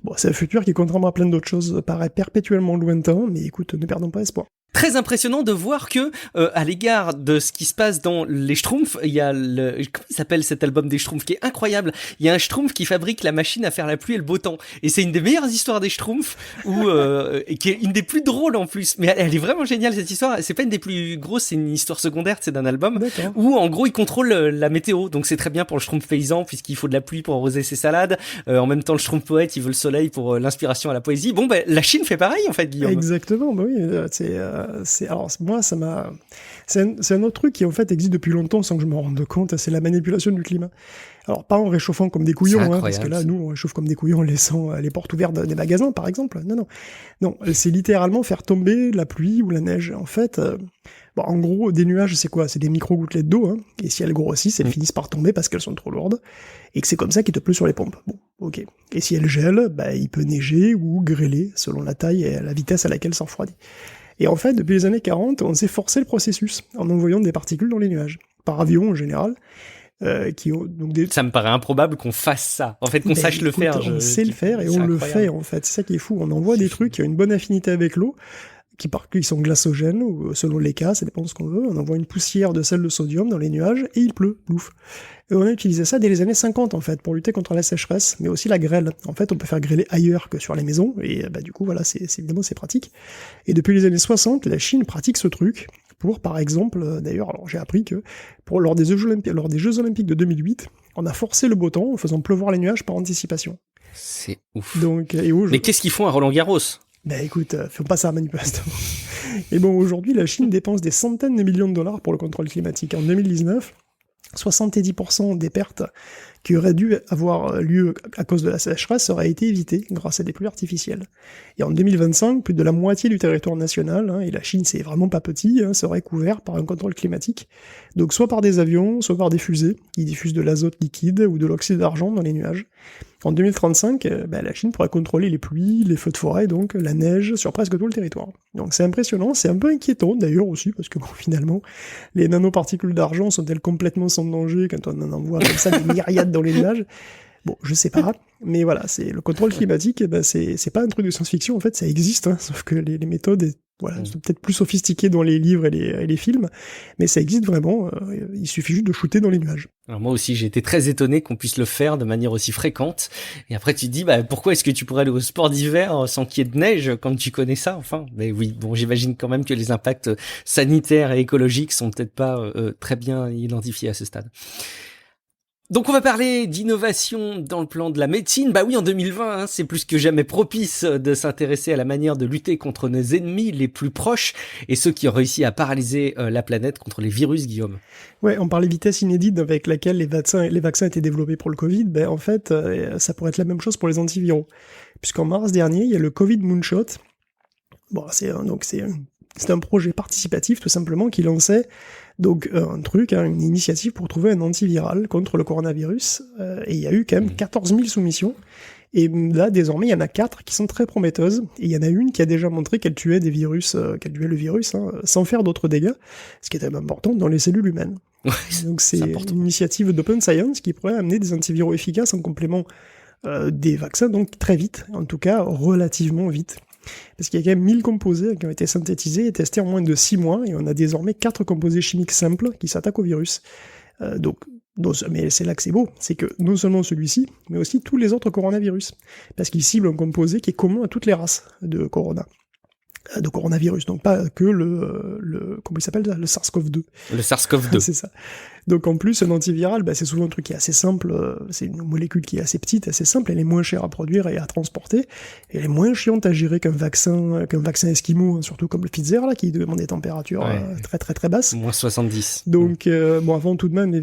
Bon, c'est un futur qui, contrairement à plein d'autres choses, paraît perpétuellement lointain, mais écoute, ne perdons pas espoir. Très impressionnant de voir que, à l'égard de ce qui se passe dans les Schtroumpfs, il y a comment il s'appelle cet album des Schtroumpfs qui est incroyable. Il y a un Schtroumpf qui fabrique la machine à faire la pluie et le beau temps. Et c'est une des meilleures histoires des Schtroumpfs, et qui est une des plus drôles en plus. Mais elle est vraiment géniale cette histoire. C'est pas une des plus grosses, c'est une histoire secondaire, c'est d'un album. D'accord. Où en gros il contrôle la météo. Donc c'est très bien pour le Schtroumpf paysan puisqu'il faut de la pluie pour arroser ses salades. En même temps le Schtroumpf poète, il veut le soleil pour l'inspiration à la poésie. Bon la Chine fait pareil en fait, Guillaume. Exactement, oui, alors moi c'est un autre truc qui en fait existe depuis longtemps sans que je me rende compte, c'est la manipulation du climat. Alors pas en réchauffant comme des couillons, parce que là nous on réchauffe comme des couillons en laissant les portes ouvertes des magasins par exemple. Non, c'est littéralement faire tomber la pluie ou la neige. En fait, en gros des nuages c'est quoi? C'est des micro-gouttelettes d'eau, et si elles grossissent, elles finissent par tomber parce qu'elles sont trop lourdes, et que c'est comme ça qu'il te pleut sur les pompes. Bon, ok. Et si elles gèlent, il peut neiger ou grêler selon la taille et la vitesse à laquelle ça refroidit. Et en fait, depuis les années 40, on s'est forcé le processus en envoyant des particules dans les nuages, par avion en général, qui ont donc des... Ça me paraît improbable qu'on fasse ça. En fait, qu'on sache le faire. On sait le faire et on le fait en fait. C'est ça qui est fou. On envoie des trucs qui ont une bonne affinité avec l'eau, qui sont glaçogènes, ou selon les cas, ça dépend de ce qu'on veut. On envoie une poussière de sel de sodium dans les nuages et il pleut, plouf. Et on a utilisé ça dès les années 50 en fait, pour lutter contre la sécheresse, mais aussi la grêle. En fait, on peut faire grêler ailleurs que sur les maisons, et du coup, voilà, évidemment, c'est pratique. Et depuis les années 60, la Chine pratique ce truc pour, par exemple, d'ailleurs, alors j'ai appris que lors des Jeux Olympiques de 2008, on a forcé le beau temps en faisant pleuvoir les nuages par anticipation. C'est ouf. Donc, mais qu'est-ce qu'ils font à Roland-Garros ? Écoute, fais pas ça manifestement. Et bon, aujourd'hui, la Chine dépense des centaines de millions de dollars pour le contrôle climatique. En 2019, 70% des pertes qui auraient dû avoir lieu à cause de la sécheresse auraient été évitées grâce à des pluies artificielles. Et en 2025, plus de la moitié du territoire national, et la Chine c'est vraiment pas petit, serait couvert par un contrôle climatique. Donc soit par des avions, soit par des fusées qui diffusent de l'azote liquide ou de l'oxyde d'argent dans les nuages. En 2035, la Chine pourrait contrôler les pluies, les feux de forêt, donc la neige sur presque tout le territoire. Donc c'est impressionnant, c'est un peu inquiétant d'ailleurs aussi, parce que finalement, les nanoparticules d'argent sont-elles complètement sans danger quand on en envoie comme ça des myriades dans les nuages? Bon, je sais pas, mais voilà, c'est le contrôle climatique, c'est pas un truc de science-fiction, en fait, ça existe, sauf que les méthodes sont peut-être plus sophistiquées dans les livres et les films, mais ça existe vraiment, il suffit juste de shooter dans les nuages. Alors moi aussi, j'ai été très étonné qu'on puisse le faire de manière aussi fréquente, et après tu te dis, pourquoi est-ce que tu pourrais aller au sport d'hiver sans qu'il y ait de neige, quand tu connais ça, enfin, mais oui, bon, j'imagine quand même que les impacts sanitaires et écologiques sont peut-être pas très bien identifiés à ce stade. Donc on va parler d'innovation dans le plan de la médecine. Oui, en 2020, c'est plus que jamais propice de s'intéresser à la manière de lutter contre nos ennemis les plus proches et ceux qui ont réussi à paralyser la planète contre les virus, Guillaume. Ouais, on parle des vitesses inédites avec laquelle les vaccins étaient développés pour le Covid. En fait, ça pourrait être la même chose pour les antiviraux. Puisqu'en mars dernier, il y a le Covid Moonshot. Bon, c'est un C'était un projet participatif tout simplement qui lançait donc un truc, hein, une initiative pour trouver un antiviral contre le coronavirus. Et il y a eu quand même 14 000 soumissions. Et là, désormais, il y en a 4 qui sont très prometteuses. Et il y en a une qui a déjà montré qu'elle tuait des virus, qu'elle tuait le virus, hein, sans faire d'autres dégâts, ce qui est quand même important dans les cellules humaines. Ouais, Donc c'est une initiative d'Open Science qui pourrait amener des antiviraux efficaces en complément des vaccins, donc très vite, en tout cas relativement vite. Parce qu'il y a quand même 1000 composés qui ont été synthétisés et testés en moins de 6 mois, et on a désormais 4 composés chimiques simples qui s'attaquent au virus. Mais c'est là que c'est beau, c'est que non seulement celui-ci, mais aussi tous les autres coronavirus. Parce qu'il cible un composé qui est commun à toutes les races de coronavirus, donc pas que comment il s'appelle, le SARS-CoV-2. Le SARS-CoV-2. C'est ça. Donc en plus, un antiviral, c'est souvent un truc qui est assez simple, c'est une molécule qui est assez petite, assez simple, elle est moins chère à produire et à transporter, et elle est moins chiante à gérer qu'un vaccin esquimau, hein, surtout comme le Pfizer, là, qui demande des températures très très très basses. Moins 70. Donc, avant tout de même,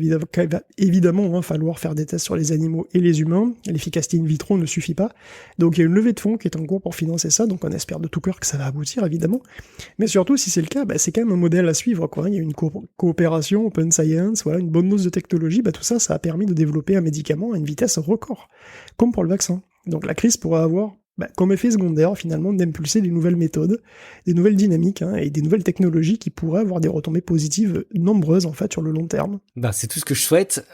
évidemment, va falloir faire des tests sur les animaux et les humains, l'efficacité in vitro ne suffit pas, donc il y a une levée de fonds qui est en cours pour financer ça, donc on espère de tout cœur que ça va aboutir, évidemment, mais surtout, si c'est le cas, c'est quand même un modèle à suivre, quoi. Il y a une coopération, open science, voilà, une bonne dose de technologie, tout ça, ça a permis de développer un médicament à une vitesse record, comme pour le vaccin. Donc la crise pourrait avoir comme effet secondaire, finalement, d'impulser des nouvelles méthodes, des nouvelles dynamiques, hein, et des nouvelles technologies qui pourraient avoir des retombées positives nombreuses, en fait, sur le long terme. C'est tout ce que je souhaite.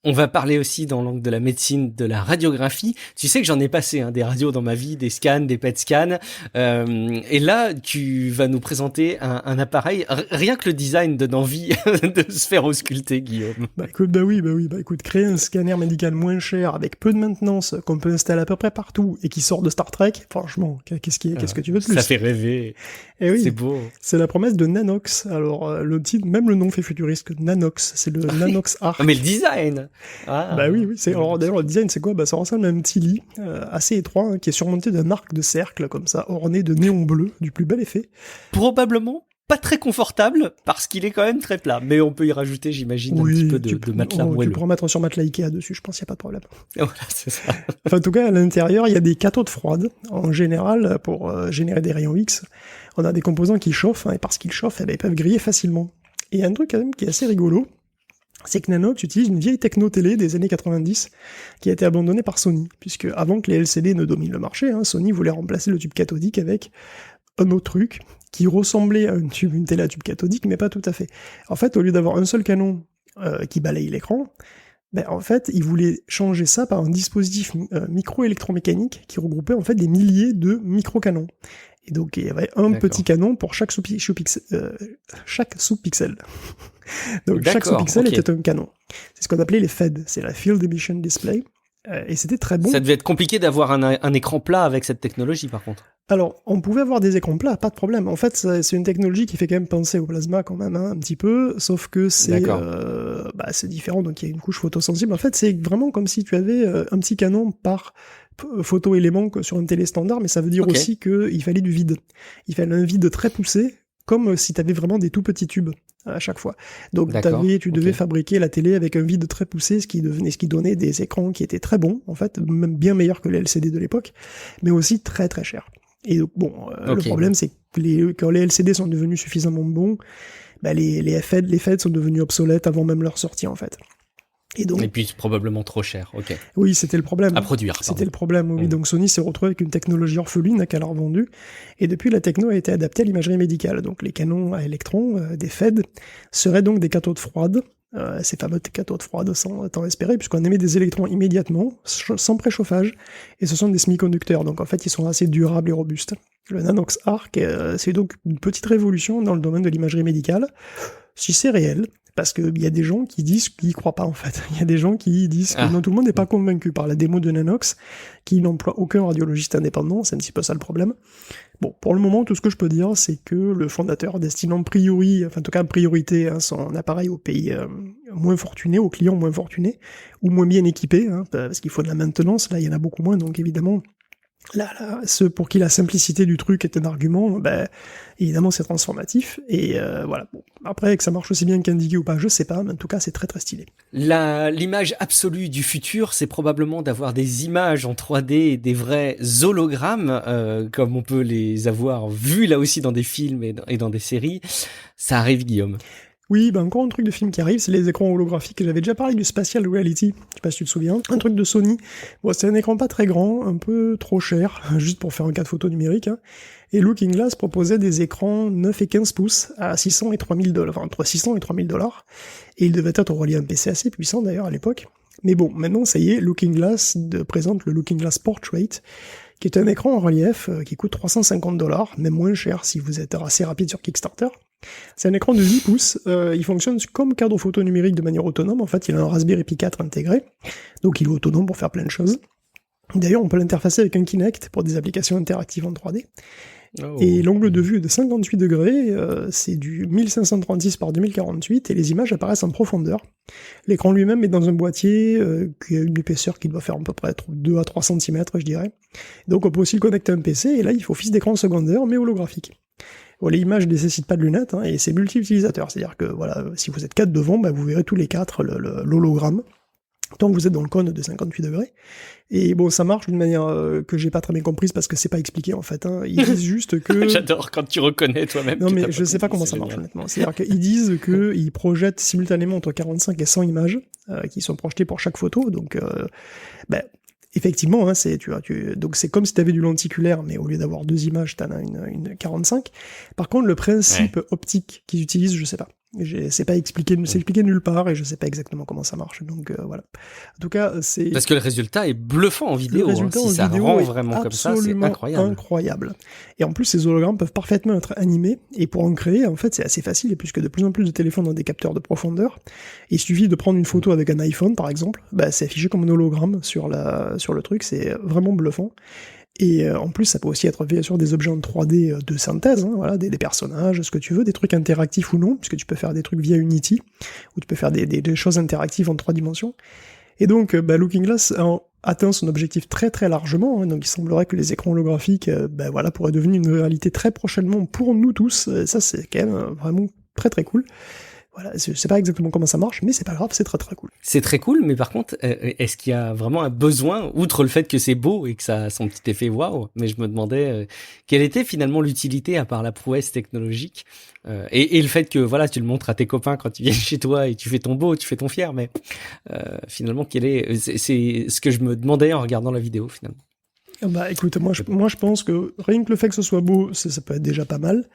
On va parler aussi dans l'angle de la médecine, de la radiographie. Tu sais que j'en ai passé des radios dans ma vie, des scans, des PET scans. Et là, tu vas nous présenter un appareil. Rien que le design donne envie de se faire ausculter, Guillaume. Écoute, créer un scanner médical moins cher, avec peu de maintenance, qu'on peut installer à peu près partout, et qui sort de Star Trek, franchement, qu'est-ce que tu veux de plus? Ça fait rêver. Et oui, c'est beau. C'est la promesse de Nanox. Alors, le titre, même le nom fait futuriste, Nanox. C'est le Nanox Arc. Mais le design! Oui. Alors, d'ailleurs, le design, c'est quoi? Ça ressemble à un petit lit, assez étroit, hein, qui est surmonté d'un arc de cercle, comme ça, orné de néon bleu, du plus bel effet. Probablement pas très confortable, parce qu'il est quand même très plat. Mais on peut y rajouter, j'imagine, un petit peu de matelas moelleux. Tu pourras mettre sur matelas Ikea dessus, je pense qu'il n'y a pas de problème. Voilà, c'est ça. En tout cas, à l'intérieur, il y a des cathodes froides. En général, pour générer des rayons X, on a des composants qui chauffent, hein, et parce qu'ils chauffent, ils peuvent griller facilement. Et il y a un truc quand même qui est assez rigolo, c'est que Nanox utilise une vieille techno-télé des années 90 qui a été abandonnée par Sony, puisque avant que les LCD ne dominent le marché, Sony voulait remplacer le tube cathodique avec un autre truc qui ressemblait à une télé à tube cathodique, mais pas tout à fait. En fait, au lieu d'avoir un seul canon qui balaye l'écran, en fait, ils voulaient changer ça par un dispositif micro-électromécanique qui regroupait en fait des milliers de micro-canons. Et donc, il y avait un petit canon pour chaque sous-pixel. Donc, chaque sous-pixel était un canon. C'est ce qu'on appelait les FED, c'est la Field Emission Display. Et c'était très bon. Ça devait être compliqué d'avoir un écran plat avec cette technologie, par contre. Alors, on pouvait avoir des écrans plats, pas de problème. En fait, c'est une technologie qui fait quand même penser au plasma quand même, un petit peu, sauf que c'est différent, donc il y a une couche photosensible. En fait, c'est vraiment comme si tu avais un petit canon par photoélément sur une télé standard, mais ça veut dire aussi qu'il fallait du vide. Il fallait un vide très poussé, comme si tu avais vraiment des tout petits tubes à chaque fois. Donc tu devais fabriquer la télé avec un vide très poussé, ce qui donnait des écrans qui étaient très bons, en fait, même bien meilleurs que les LCD de l'époque, mais aussi très très chers. Et donc, le problème, c'est que quand les LCD sont devenus suffisamment bons, les FED sont devenus obsolètes avant même leur sortie, en fait. Et puis probablement trop cher, Oui, c'était le problème. À produire. C'était le problème, oui. Donc Sony s'est retrouvé avec une technologie orpheline qu'elle a revendue, et depuis la techno a été adaptée à l'imagerie médicale. Donc les canons à électrons des FED seraient donc des cathodes froides, ces fameuses cathodes froides sans temps espéré, puisqu'on émet des électrons immédiatement, sans préchauffage, et ce sont des semi-conducteurs, donc en fait ils sont assez durables et robustes. Le Nanox Arc, c'est donc une petite révolution dans le domaine de l'imagerie médicale, si c'est réel. Parce qu'il y a des gens qui disent qu'ils y croient pas, en fait. Il y a des gens qui disent que non, tout le monde n'est pas convaincu par la démo de Nanox, qui n'emploie aucun radiologiste indépendant, c'est un petit peu ça le problème. Bon, pour le moment, tout ce que je peux dire, c'est que le fondateur destine en priorité, son appareil aux pays moins fortunés, aux clients moins fortunés, ou moins bien équipés, parce qu'il faut de la maintenance, là il y en a beaucoup moins, donc évidemment, Ceux pour qui la simplicité du truc est un argument, évidemment c'est transformatif. Et voilà. Bon. Après, que ça marche aussi bien qu'indiqué ou pas, je sais pas, mais en tout cas c'est très très stylé. L'image absolue du futur, c'est probablement d'avoir des images en 3D, des vrais hologrammes, comme on peut les avoir vus là aussi dans des films et dans des séries. Ça arrive, Guillaume. Oui, encore un truc de film qui arrive, c'est les écrans holographiques. J'avais déjà parlé du Spatial Reality, je sais pas si tu te souviens. Un truc de Sony. Bon, c'est un écran pas très grand, un peu trop cher, juste pour faire un cas de photo numérique. Hein. Et Looking Glass proposait des écrans 9 et 15 pouces à 600 et 3000 $, enfin entre 600 et 3000 $. Et il devait être relié à un PC assez puissant d'ailleurs à l'époque. Mais bon, maintenant ça y est, Looking Glass présente le Looking Glass Portrait, qui est un écran en relief qui coûte 350 $, même moins cher si vous êtes assez rapide sur Kickstarter. C'est un écran de 8 pouces, il fonctionne comme cadre photo numérique de manière autonome, en fait il a un Raspberry Pi 4 intégré, donc il est autonome pour faire plein de choses. D'ailleurs on peut l'interfacer avec un Kinect pour des applications interactives en 3D. Oh. Et l'angle de vue est de 58 degrés, c'est du 1536 par 2048 et les images apparaissent en profondeur. L'écran lui-même est dans un boîtier qui a une épaisseur qui doit faire à peu près 2 à 3 cm je dirais. Donc on peut aussi le connecter à un PC et là il faut office d'écran secondaire mais holographique. Bon, les images ne nécessitent pas de lunettes, hein, et c'est multi-utilisateur, c'est-à-dire que voilà, si vous êtes 4 devant, vous verrez tous les 4 l'hologramme, tant que vous êtes dans le cône de 58 degrés. Et bon, ça marche d'une manière que j'ai pas très bien comprise parce que c'est pas expliqué en fait. Hein. Ils disent juste que... J'adore quand tu reconnais toi-même. Non mais je sais pas comment ça marche honnêtement. C'est-à-dire qu'ils disent qu'ils projettent simultanément entre 45 et 100 images qui sont projetées pour chaque photo, donc... Effectivement, hein, donc c'est comme si tu avais du lenticulaire, mais au lieu d'avoir 2 images, tu en as une 45. Par contre, le principe optique qu'ils utilisent, je sais pas. C'est pas expliqué, c'est expliqué nulle part et je sais pas exactement comment ça marche. Donc voilà. En tout cas, c'est parce que le résultat est bluffant en vidéo. Si ça rend vraiment comme ça, c'est incroyable. Et en plus, ces hologrammes peuvent parfaitement être animés et pour en créer, en fait, c'est assez facile. Et puisque de plus en plus de téléphones ont des capteurs de profondeur, il suffit de prendre une photo avec un iPhone, par exemple, c'est affiché comme un hologramme sur le truc. C'est vraiment bluffant. Et en plus, ça peut aussi être bien sûr des objets en 3D de synthèse, hein, voilà, des personnages, ce que tu veux, des trucs interactifs ou non, puisque tu peux faire des trucs via Unity, ou tu peux faire des choses interactives en 3 dimensions. Et donc, Looking Glass a atteint son objectif très très largement, hein, donc il semblerait que les écrans holographiques pourraient devenir une réalité très prochainement pour nous tous. Ça, c'est quand même vraiment très très cool. Voilà, je sais pas exactement comment ça marche, mais c'est pas grave, c'est très très cool. C'est très cool, mais par contre, est-ce qu'il y a vraiment un besoin, outre le fait que c'est beau et que ça a son petit effet waouh, mais je me demandais quelle était finalement l'utilité à part la prouesse technologique et le fait que voilà, tu le montres à tes copains quand ils viennent chez toi et tu fais ton beau, tu fais ton fier, mais finalement c'est ce que je me demandais en regardant la vidéo finalement. Écoute, moi je pense que rien que le fait que ce soit beau, ça peut être déjà pas mal,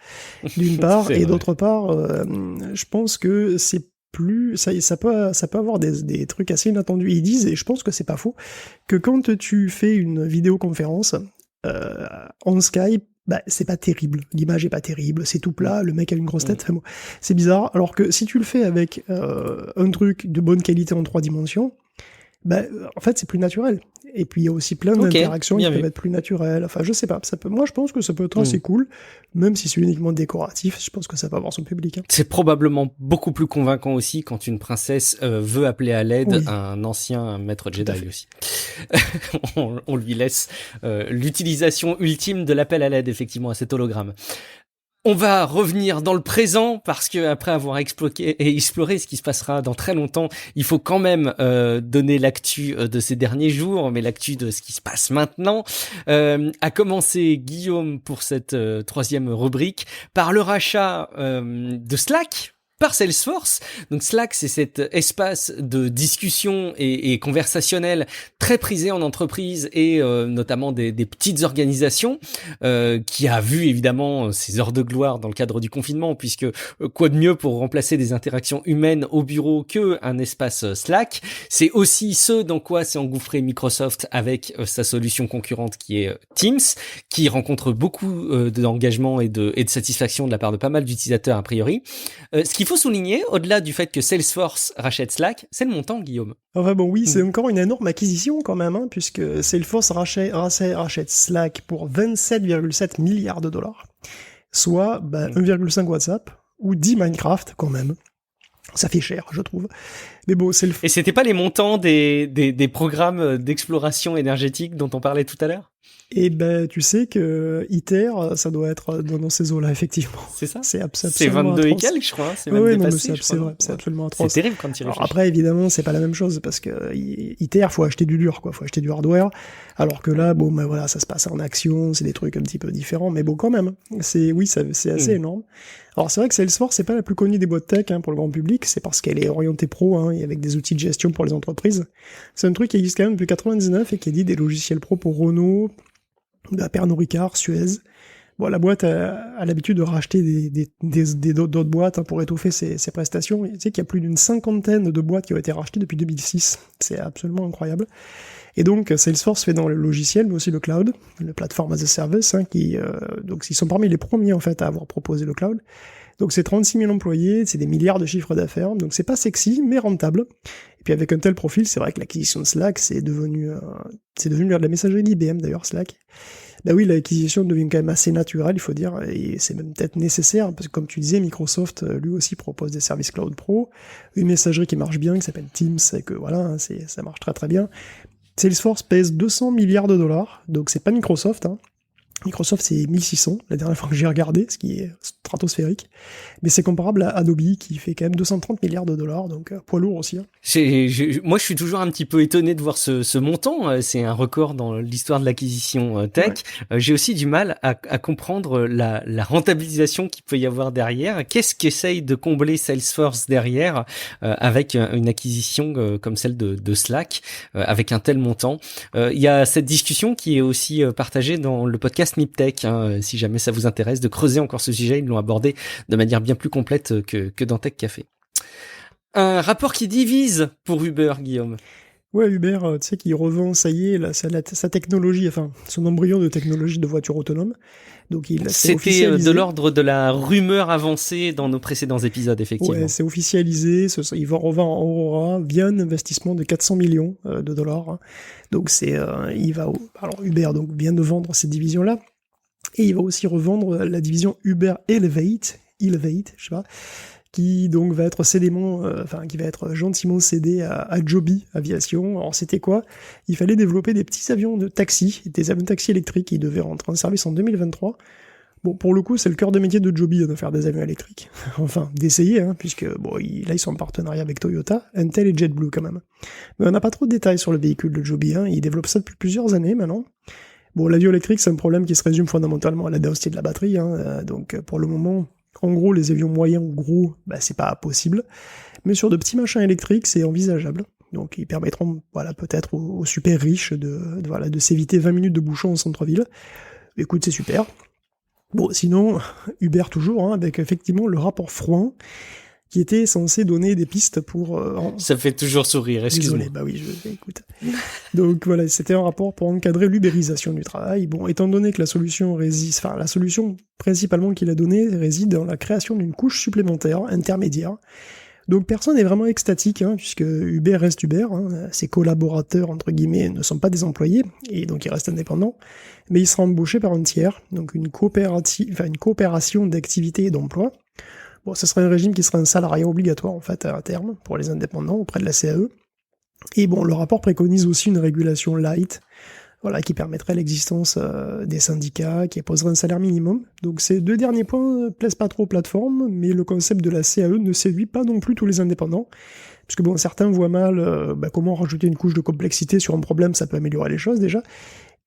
d'une part, et d'autre part, je pense que c'est plus, ça peut avoir des trucs assez inattendus. Ils disent, et je pense que c'est pas faux, que quand tu fais une vidéoconférence en Skype, c'est pas terrible, l'image est pas terrible, c'est tout plat, le mec a une grosse tête, c'est bizarre, alors que si tu le fais avec un truc de bonne qualité en 3 dimensions, en fait c'est plus naturel. Et puis il y a aussi plein d'interactions qui peuvent être plus naturelles. Enfin, je sais pas, moi je pense que ça peut être assez cool, même si c'est uniquement décoratif, je pense que ça va avoir son public. Hein. C'est probablement beaucoup plus convaincant aussi quand une princesse veut appeler à l'aide un ancien maître Jedi aussi. on lui laisse l'utilisation ultime de l'appel à l'aide effectivement à cet hologramme. On va revenir dans le présent parce que après avoir exploré ce qui se passera dans très longtemps, il faut quand même donner l'actu de ces derniers jours, mais l'actu de ce qui se passe maintenant. A commencé Guillaume pour cette 3e rubrique par le rachat de Slack par Salesforce. Donc Slack, c'est cet espace de discussion et conversationnel très prisé en entreprise et notamment des petites organisations qui a vu évidemment ses heures de gloire dans le cadre du confinement, puisque quoi de mieux pour remplacer des interactions humaines au bureau que un espace Slack. C'est aussi ce dans quoi s'est engouffré Microsoft avec sa solution concurrente qui est Teams, qui rencontre beaucoup d'engagement et de satisfaction de la part de pas mal d'utilisateurs a priori. Ce qu'il faut souligner, au-delà du fait que Salesforce rachète Slack, c'est le montant, Guillaume. Enfin c'est encore une énorme acquisition quand même, hein, puisque Salesforce rachète Slack pour 27,7 milliards de dollars, soit 1,5 WhatsApp, ou 10 Minecraft quand même. Ça fait cher, je trouve. Mais bon, Et c'était pas les montants des programmes d'exploration énergétique dont on parlait tout à l'heure ? Et ben, tu sais que ITER, ça doit être dans ces eaux-là, effectivement. C'est ça? C'est C'est absolument 22 et atroce. quelques, je crois. C'est Ouais, même ouais, non, mais dépassé, je c'est crois. vrai, c'est Ouais. absolument C'est atroce. terrible quand tu y Alors réfléchis. après, évidemment, c'est pas la même chose parce que ITER, faut acheter du dur, quoi. Faut acheter du hardware. Alors que là, bon, ben voilà, ça se passe en action, c'est des trucs un petit peu différents, mais bon, quand même. Oui, c'est assez énorme. Alors c'est vrai que Salesforce, c'est pas la plus connue des boîtes tech pour le grand public, c'est parce qu'elle est orientée pro et avec des outils de gestion pour les entreprises. C'est un truc qui existe quand même depuis 99 et qui est dit des logiciels pro pour Renault, Pernod Ricard, Suez. Bon, la boîte a l'habitude de racheter d'autres boîtes pour étoffer ses prestations. Et tu sais qu'il y a plus d'une cinquantaine de boîtes qui ont été rachetées depuis 2006. C'est absolument incroyable. Et donc, Salesforce fait dans le logiciel, mais aussi le cloud, le platform as a service, donc ils sont parmi les premiers en fait à avoir proposé le cloud. Donc c'est 36 000 employés, c'est des milliards de chiffres d'affaires, donc c'est pas sexy, mais rentable. Et puis avec un tel profil, c'est vrai que l'acquisition de Slack, c'est devenu de la messagerie d'IBM d'ailleurs, Slack. Bah oui, l'acquisition devient quand même assez naturelle, il faut dire, et c'est même peut-être nécessaire, parce que comme tu disais, Microsoft, lui aussi, propose des services cloud pro, une messagerie qui marche bien, qui s'appelle Teams, et que voilà, ça marche très très bien. Salesforce pèse 200 milliards de dollars, donc c'est pas Microsoft, Microsoft, c'est 1600, la dernière fois que j'ai regardé, ce qui est stratosphérique. Mais c'est comparable à Adobe, qui fait quand même 230 milliards de dollars, donc poids lourd aussi. Moi, je suis toujours un petit peu étonné de voir ce montant. C'est un record dans l'histoire de l'acquisition tech. Ouais. J'ai aussi du mal à comprendre la rentabilisation qu'il peut y avoir derrière. Qu'est-ce qu'essaye de combler Salesforce derrière avec une acquisition comme celle de Slack, avec un tel montant? Il y a cette discussion qui est aussi partagée dans le podcast MIPTech, si jamais ça vous intéresse de creuser encore ce sujet. Ils l'ont abordé de manière bien plus complète que dans Tech Café. Un rapport qui divise pour Uber, Guillaume. Ouais, Uber, tu sais, qui revend, ça y est, sa technologie, enfin, son embryon de technologie de voiture autonome. Donc, c'était de l'ordre de la rumeur avancée dans nos précédents épisodes, effectivement. Ouais, c'est officialisé. Il va revendre Aurora via un investissement de 400 millions de dollars. Donc, alors, Uber donc, vient de vendre cette division-là. Et il va aussi revendre la division Uber Elevate, je sais pas, qui donc va être qui va être gentiment cédé à Joby Aviation. Alors c'était quoi? Il fallait développer des petits avions de taxi, des avions de taxi électriques qui devaient rentrer en service en 2023. Bon, pour le coup, c'est le cœur de métier de Joby de faire des avions électriques. Enfin, d'essayer, puisque là, ils sont en partenariat avec Toyota, Intel et JetBlue quand même. Mais on n'a pas trop de détails sur le véhicule de Joby. Ils développent ça depuis plusieurs années maintenant. Bon, l'avion électrique, c'est un problème qui se résume fondamentalement à la densité de la batterie. Donc, pour le moment, en gros, les avions moyens ou gros, c'est pas possible. Mais sur de petits machins électriques, c'est envisageable. Donc, ils permettront, peut-être aux super riches de s'éviter 20 minutes de bouchon au centre-ville. Écoute, c'est super. Bon, sinon, Uber toujours, avec effectivement le rapport Frouin, qui était censé donner des pistes pour... Ça fait toujours sourire, excuse-moi. Désolé, oui, écoute. Donc voilà, c'était un rapport pour encadrer l'ubérisation du travail. Bon, étant donné que la solution principalement qu'il a donnée réside dans la création d'une couche supplémentaire, intermédiaire. Donc personne n'est vraiment extatique, puisque Uber reste Uber, ses collaborateurs, entre guillemets, ne sont pas des employés, et donc ils restent indépendants, mais il sera embauché par un tiers, donc une coopération d'activité et d'emploi. Bon, ce serait un régime qui serait un salariat obligatoire, en fait, à terme, pour les indépendants, auprès de la CAE. Et bon, le rapport préconise aussi une régulation light, qui permettrait l'existence des syndicats, qui poserait un salaire minimum. Donc ces deux derniers points plaisent pas trop aux plateformes, mais le concept de la CAE ne séduit pas non plus tous les indépendants, puisque certains voient mal comment rajouter une couche de complexité sur un problème, ça peut améliorer les choses déjà,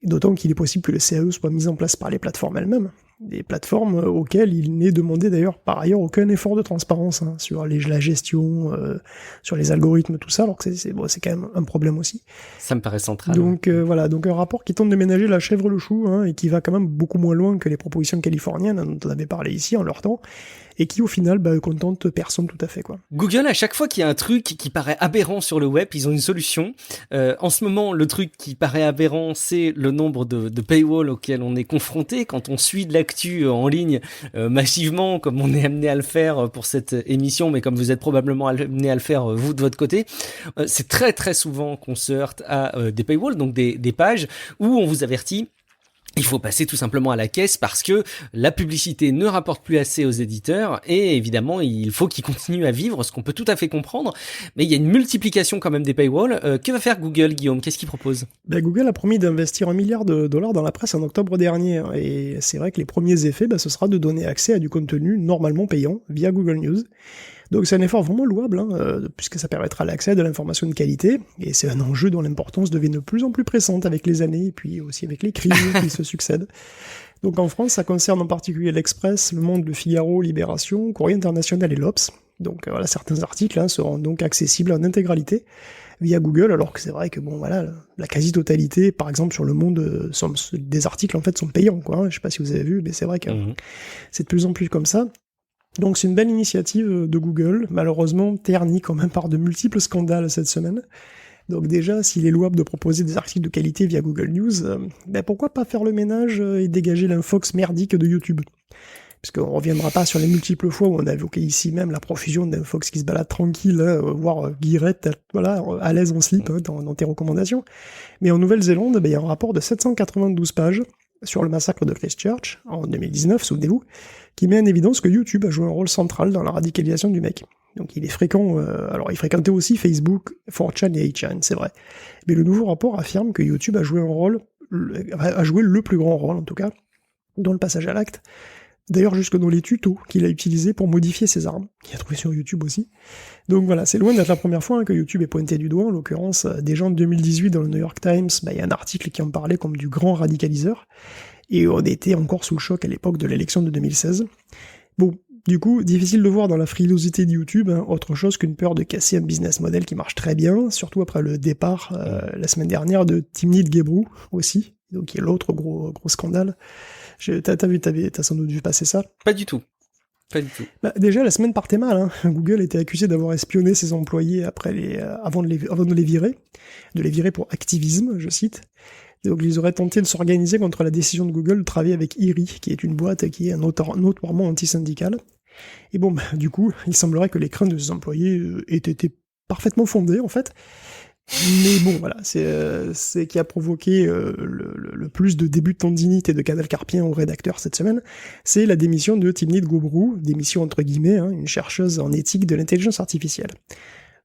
d'autant qu'il est possible que le CAE soit mis en place par les plateformes elles-mêmes. Des plateformes auxquelles il n'est demandé d'ailleurs par ailleurs aucun effort de transparence sur la gestion, sur les algorithmes, tout ça, alors que c'est quand même un problème aussi. Ça me paraît central. Donc donc un rapport qui tente de ménager la chèvre le chou, et qui va quand même beaucoup moins loin que les propositions californiennes dont on avait parlé ici en leur temps, et qui au final contente personne tout à fait, quoi. Google, à chaque fois qu'il y a un truc qui paraît aberrant sur le web, ils ont une solution. En ce moment, le truc qui paraît aberrant, c'est le nombre de paywalls auxquels on est confronté quand on suit de l'actu en ligne massivement, comme on est amené à le faire pour cette émission, mais comme vous êtes probablement amené à le faire vous de votre côté. C'est très très souvent qu'on se heurte à des paywalls, donc des pages où on vous avertit. il faut passer tout simplement à la caisse parce que la publicité ne rapporte plus assez aux éditeurs et évidemment il faut qu'ils continuent à vivre, ce qu'on peut tout à fait comprendre, mais il y a une multiplication quand même des paywalls. Que va faire Google, Guillaume? Qu'est-ce qu'il propose? Google a promis d'investir $1 milliard dans la presse en octobre dernier, et c'est vrai que les premiers effets, ce sera de donner accès à du contenu normalement payant via Google News. Donc c'est un effort vraiment louable, puisque ça permettra l'accès à de l'information de qualité, et c'est un enjeu dont l'importance devient de plus en plus pressante avec les années, et puis aussi avec les crises qui se succèdent. Donc en France, ça concerne en particulier l'Express, Le Monde, Le Figaro, Libération, Courrier International et l'Obs. Donc voilà, certains articles seront donc accessibles en intégralité via Google, alors que c'est vrai que la quasi-totalité, par exemple sur Le Monde, des articles en fait sont payants, quoi. Je sais pas si vous avez vu, mais c'est vrai que c'est de plus en plus comme ça. Donc c'est une belle initiative de Google, malheureusement ternie quand même par de multiples scandales cette semaine. Donc déjà, s'il est louable de proposer des articles de qualité via Google News, pourquoi pas faire le ménage et dégager l'infox merdique de YouTube? Puisqu'on reviendra pas sur les multiples fois où on a évoqué ici même la profusion d'infox qui se balade tranquille, voire guirette, à l'aise en slip dans tes recommandations. Mais en Nouvelle-Zélande, il y a un rapport de 792 pages sur le massacre de Christchurch, en 2019, souvenez-vous, qui met en évidence que YouTube a joué un rôle central dans la radicalisation du mec. Donc il est fréquent, il fréquentait aussi Facebook, 4chan et 8chan, c'est vrai. Mais le nouveau rapport affirme que YouTube a joué le plus grand rôle, en tout cas, dans le passage à l'acte. D'ailleurs, jusque dans les tutos qu'il a utilisés pour modifier ses armes, qu'il a trouvé sur YouTube aussi. Donc voilà, c'est loin d'être la première fois que YouTube est pointé du doigt, en l'occurrence, déjà en 2018 dans le New York Times, il y a un article qui en parlait comme du grand radicaliseur, et on était encore sous le choc à l'époque de l'élection de 2016. Bon, du coup, difficile de voir dans la frilosité de YouTube autre chose qu'une peur de casser un business model qui marche très bien, surtout après le départ la semaine dernière de Timnit Gebru aussi, donc qui est l'autre gros scandale. T'as sans doute vu passer ça? Pas du tout. Déjà, la semaine partait mal. Google était accusé d'avoir espionné ses employés avant de les virer pour activisme, je cite. Donc ils auraient tenté de s'organiser contre la décision de Google de travailler avec IRI, qui est une boîte qui est notoirement anti-syndicale. Et du coup, il semblerait que les craintes de ses employés aient été parfaitement fondées, en fait. Mais c'est qui a provoqué le plus de débuts de tendinite et de canal carpien au rédacteur cette semaine, c'est la démission de Timnit Gebru, démission entre guillemets, une chercheuse en éthique de l'intelligence artificielle.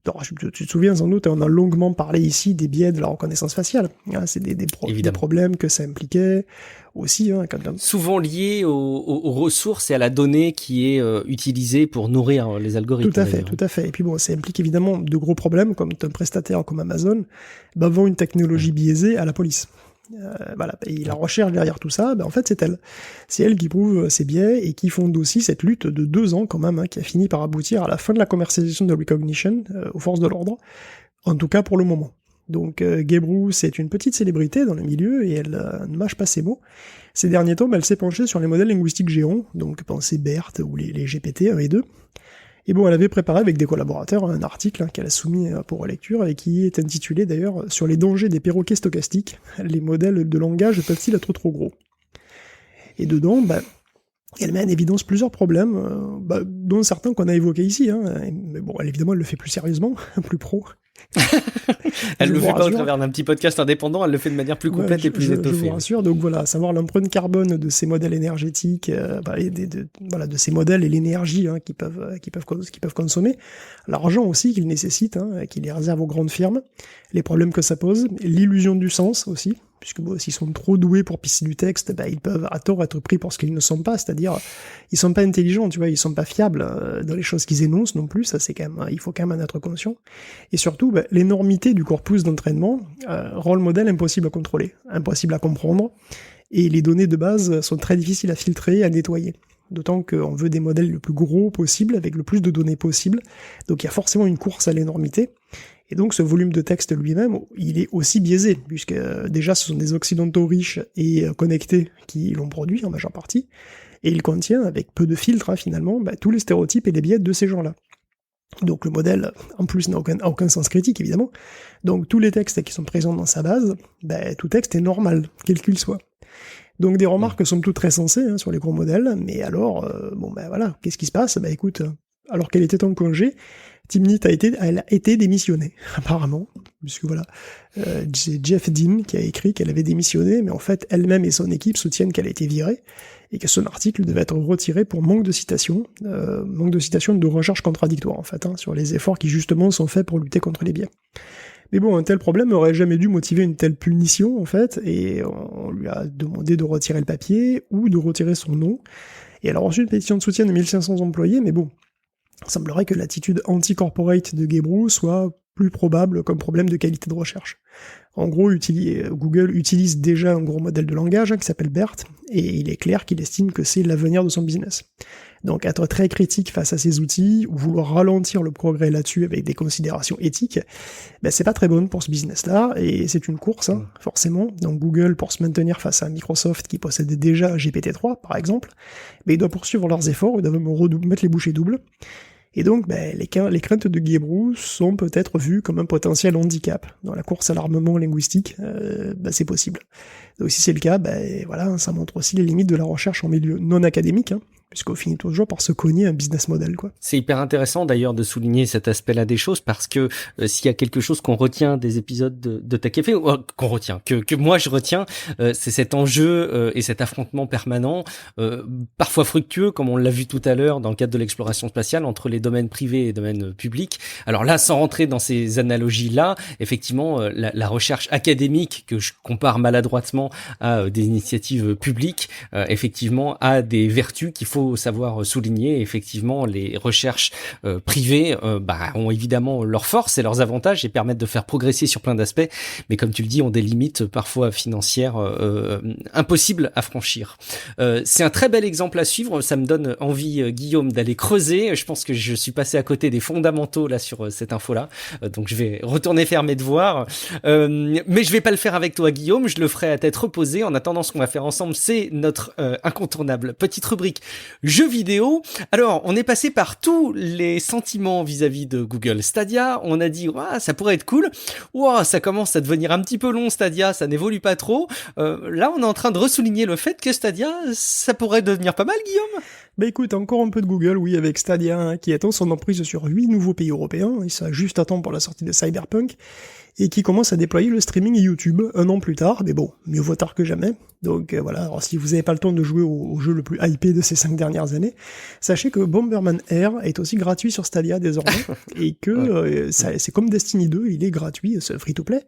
Alors, tu te souviens sans doute, on a longuement parlé ici des biais de la reconnaissance faciale. C'est des problèmes que ça impliquait aussi. Souvent liés aux ressources et à la donnée qui est utilisée pour nourrir les algorithmes. Tout à fait. Et puis ça implique évidemment de gros problèmes, comme un prestataire comme Amazon vend une technologie biaisée à la police. Et la recherche derrière tout ça, en fait, c'est elle. C'est elle qui prouve ces biais et qui fonde aussi cette lutte de 2 ans quand même, qui a fini par aboutir à la fin de la commercialisation de Recognition aux forces de l'ordre, en tout cas pour le moment. Donc Gebru, c'est une petite célébrité dans le milieu et elle ne mâche pas ses mots. Ces derniers temps, elle s'est penchée sur les modèles linguistiques géants, donc pensez BERT ou les GPT 1 et 2. Et elle avait préparé avec des collaborateurs un article qu'elle a soumis pour lecture et qui est intitulé d'ailleurs « Sur les dangers des perroquets stochastiques, les modèles de langage peuvent-ils être trop gros ?» Et dedans, elle met en évidence plusieurs problèmes, dont certains qu'on a évoqués ici, mais évidemment elle le fait plus sérieusement, plus pro. Elle le fait pas au travers d'un petit podcast indépendant, elle le fait de manière plus complète et plus étoffée. Je vous rassure, donc savoir l'empreinte carbone de ces modèles énergétiques, de ces modèles et l'énergie qu'ils peuvent consommer, l'argent aussi qu'ils nécessitent, qu'ils les réservent aux grandes firmes, les problèmes que ça pose, l'illusion du sens aussi, puisque s'ils sont trop doués pour pisser du texte, ils peuvent à tort être pris pour ce qu'ils ne sont pas, c'est-à-dire ils sont pas intelligents, ils sont pas fiables dans les choses qu'ils énoncent non plus, ça c'est quand même, il faut quand même en être conscient. Et surtout, l'énormité du corpus d'entraînement rend le modèle impossible à contrôler, impossible à comprendre, et les données de base sont très difficiles à filtrer, à nettoyer. D'autant qu'on veut des modèles le plus gros possible, avec le plus de données possible, donc il y a forcément une course à l'énormité. Et donc ce volume de texte lui-même, il est aussi biaisé, puisque déjà ce sont des occidentaux riches et connectés qui l'ont produit en majeure partie, et il contient, avec peu de filtres finalement, tous les stéréotypes et les biais de ces gens-là. Donc le modèle, en plus, n'a aucun sens critique, évidemment. Donc tous les textes qui sont présents dans sa base, tout texte est normal, quel qu'il soit. Donc des remarques sont toutes très sensées sur les gros modèles, mais alors, qu'est-ce qui se passe ? Écoute, alors qu'elle était en congé, Timnit elle a été démissionnée, apparemment, puisque voilà, c'est Jeff Dean qui a écrit qu'elle avait démissionné, mais en fait, elle-même et son équipe soutiennent qu'elle a été virée, et que son article devait être retiré pour manque de citation de recherche contradictoire, en fait, sur les efforts qui justement sont faits pour lutter contre les biais. Mais bon, un tel problème n'aurait jamais dû motiver une telle punition, en fait, et on lui a demandé de retirer le papier, ou de retirer son nom, et elle a reçu une pétition de soutien de 1500 employés, mais bon, il semblerait que l'attitude anti-corporate de Gebru soit plus probable comme problème de qualité de recherche. En gros, Google utilise déjà un gros modèle de langage qui s'appelle BERT, et il est clair qu'il estime que c'est l'avenir de son business. Donc être très critique face à ces outils, ou vouloir ralentir le progrès là-dessus avec des considérations éthiques, c'est pas très bon pour ce business-là, et c'est une course, forcément. Donc Google, pour se maintenir face à Microsoft qui possédait déjà GPT-3, par exemple, il doit poursuivre leurs efforts, ils doivent mettre les bouchées doubles. Et donc, les craintes de Gebru sont peut-être vues comme un potentiel handicap. Dans la course à l'armement linguistique, c'est possible. Donc si c'est le cas, voilà, ça montre aussi les limites de la recherche en milieu non académique, puisqu'on finit toujours par se cogner un business model, quoi. C'est hyper intéressant d'ailleurs de souligner cet aspect-là des choses, parce que s'il y a quelque chose qu'on retient des épisodes de Tech Café, ou qu'on retient, que moi je retiens, c'est cet enjeu et cet affrontement permanent, parfois fructueux, comme on l'a vu tout à l'heure dans le cadre de l'exploration spatiale, entre les domaines privés et les domaines publics. Alors là, sans rentrer dans ces analogies-là, effectivement, la recherche académique, que je compare maladroitement à des initiatives publiques, effectivement, a des vertus qu'il faut savoir souligner. Effectivement, les recherches privées ont évidemment leurs forces et leurs avantages et permettent de faire progresser sur plein d'aspects, mais comme tu le dis, ont des limites parfois financières impossibles à franchir. C'est un très bel exemple à suivre, ça me donne envie, Guillaume, d'aller creuser. Je pense que je suis passé à côté des fondamentaux là sur cette info-là, donc je vais retourner faire mes devoirs, mais je vais pas le faire avec toi, Guillaume, je le ferai à tête reposée. En attendant, ce qu'on va faire ensemble, c'est notre incontournable petite rubrique jeux vidéo. Alors, on est passé par tous les sentiments vis-à-vis de Google Stadia. On a dit, ça pourrait être cool. Ça commence à devenir un petit peu long, Stadia, ça n'évolue pas trop. Là, on est en train de ressouligner le fait que Stadia, ça pourrait devenir pas mal, Guillaume. Écoute, encore un peu de Google, oui, avec Stadia, qui étend son emprise sur 8 nouveaux pays européens, et ça juste à temps pour la sortie de Cyberpunk, et qui commence à déployer le streaming YouTube un an plus tard, mais bon, mieux vaut tard que jamais. Donc voilà, alors si vous n'avez pas le temps de jouer au jeu le plus hypé de ces 5 dernières années, sachez que Bomberman Air est aussi gratuit sur Stadia désormais, et que c'est comme Destiny 2, il est gratuit, c'est free-to-play,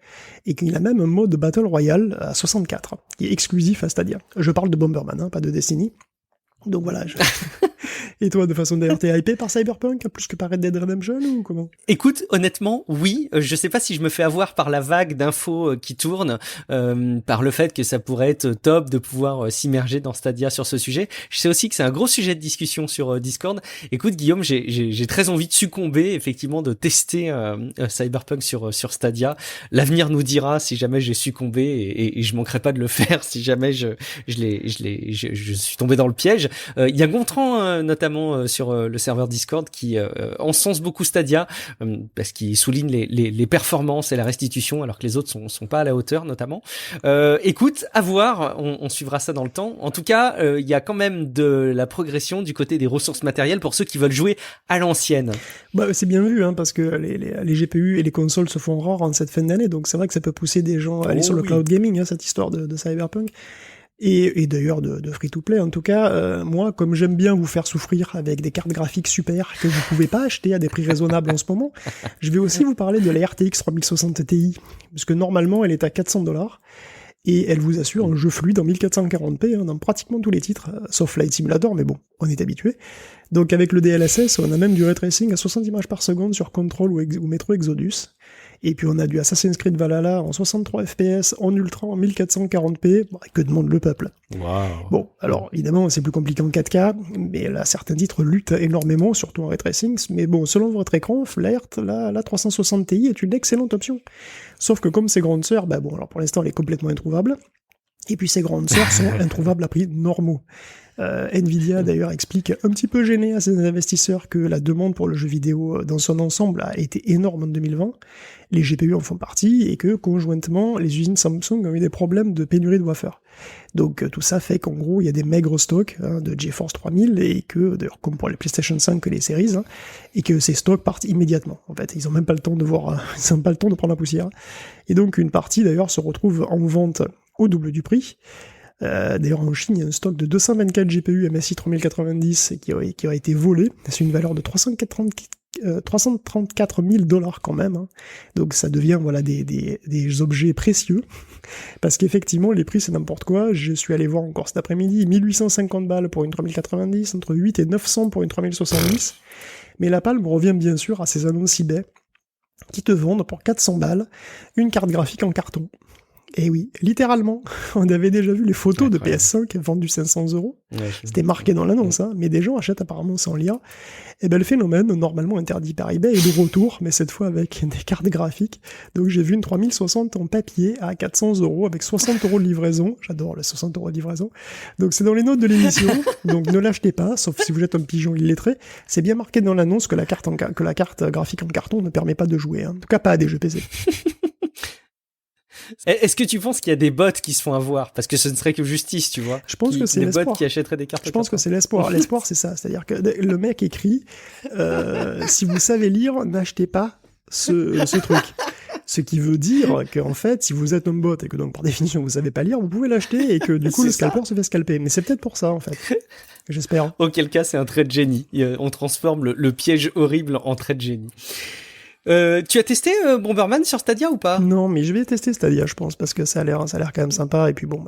et qu'il a même un mode Battle Royale à 64, qui est exclusif à Stadia. Je parle de Bomberman, pas de Destiny. Donc voilà. Et toi, de façon d'ailleurs, t'es hypé par Cyberpunk, plus que par Red Dead Redemption, ou comment? Écoute, honnêtement, oui. Je sais pas si je me fais avoir par la vague d'infos qui tourne, par le fait que ça pourrait être top de pouvoir s'immerger dans Stadia sur ce sujet. Je sais aussi que c'est un gros sujet de discussion sur Discord. Écoute, Guillaume, j'ai très envie de succomber, effectivement, de tester Cyberpunk sur Stadia. L'avenir nous dira si jamais j'ai succombé, et je manquerai pas de le faire si jamais je suis tombé dans le piège. Il y a Gontran, notamment sur le serveur Discord, qui encense beaucoup Stadia, parce qu'il souligne les performances et la restitution, alors que les autres sont pas à la hauteur, notamment. Écoute, à voir, on suivra ça dans le temps. En tout cas, il y a quand même de la progression du côté des ressources matérielles pour ceux qui veulent jouer à l'ancienne. C'est bien vu, parce que les GPU et les consoles se font rares en cette fin d'année, donc c'est vrai que ça peut pousser des gens à aller sur le cloud gaming, cette histoire de Cyberpunk. Et d'ailleurs de free-to-play, en tout cas, moi, comme j'aime bien vous faire souffrir avec des cartes graphiques super que vous pouvez pas acheter à des prix raisonnables en ce moment, je vais aussi vous parler de la RTX 3060 Ti, parce que normalement elle est à 400$, et elle vous assure un jeu fluide en 1440p dans pratiquement tous les titres, sauf Flight Simulator, mais bon, on est habitué. Donc avec le DLSS, on a même du ray tracing à 60 images par seconde sur Control ou Metro Exodus. Et puis on a du Assassin's Creed Valhalla en 63 FPS, en ultra, en 1440p, que demande le peuple. Wow. Bon, alors évidemment c'est plus compliqué en 4K, mais là certains titres luttent énormément, surtout en ray tracing, mais bon, selon votre écran, la 360 Ti est une excellente option. Sauf que comme ses grandes sœurs, alors pour l'instant elle est complètement introuvable, et puis ces grandes sœurs sont introuvables à prix normaux. Nvidia d'ailleurs explique un petit peu gêné à ses investisseurs que la demande pour le jeu vidéo dans son ensemble a été énorme en 2020. Les GPU en font partie et que conjointement les usines Samsung ont eu des problèmes de pénurie de wafers. Donc tout ça fait qu'en gros il y a des maigres stocks de GeForce 3000 et que d'ailleurs comme pour les PlayStation 5 que les séries et que ces stocks partent immédiatement. En fait ils ont même pas le temps de voir, ils ont pas le temps de prendre la poussière. Et donc une partie d'ailleurs se retrouve en vente au double du prix. D'ailleurs en Chine il y a un stock de 224 GPU MSI 3090 qui a été volé. C'est une valeur de 334 000 $ quand même, hein. Donc ça devient voilà des objets précieux, parce qu'effectivement les prix c'est n'importe quoi. Je suis allé voir encore cet après-midi, 1850 balles pour une 3090, entre 8 et 900 pour une 3070, mais la palme revient bien sûr à ces annonces eBay qui te vendent pour 400 balles une carte graphique en carton. Et oui, littéralement, on avait déjà vu les photos de PS5 vendues 500 €. Ouais, c'était marqué dans l'annonce, hein, mais des gens achètent apparemment sans lire. Et ben le phénomène, normalement interdit par eBay, est de retour, mais cette fois avec des cartes graphiques. Donc j'ai vu une 3060 en papier à 400 € avec 60 € de livraison. J'adore les 60 € de livraison. Donc c'est dans les notes de l'émission. Donc ne l'achetez pas, sauf si vous êtes un pigeon illettré. C'est bien marqué dans l'annonce que la carte graphique en carton ne permet pas de jouer, hein. En tout cas pas à des jeux PC. Est-ce que tu penses qu'il y a des bots qui se font avoir? Parce que ce ne serait que justice, tu vois. Je pense que c'est l'espoir. Des bots qui achèteraient des cartes. Je pense que c'est l'espoir. L'espoir, c'est ça. C'est-à-dire que le mec écrit si vous savez lire, n'achetez pas ce truc. Ce qui veut dire qu'en fait, si vous êtes un bot et que donc par définition vous savez pas lire, vous pouvez l'acheter et que du coup le scalper se fait scalper. Mais c'est peut-être pour ça en fait. J'espère. Auquel cas, c'est un trait de génie. On transforme le piège horrible en trait de génie. Tu as testé Bomberman sur Stadia ou pas? Non, mais je vais tester Stadia, je pense, parce que ça a l'air quand même sympa. Et puis bon,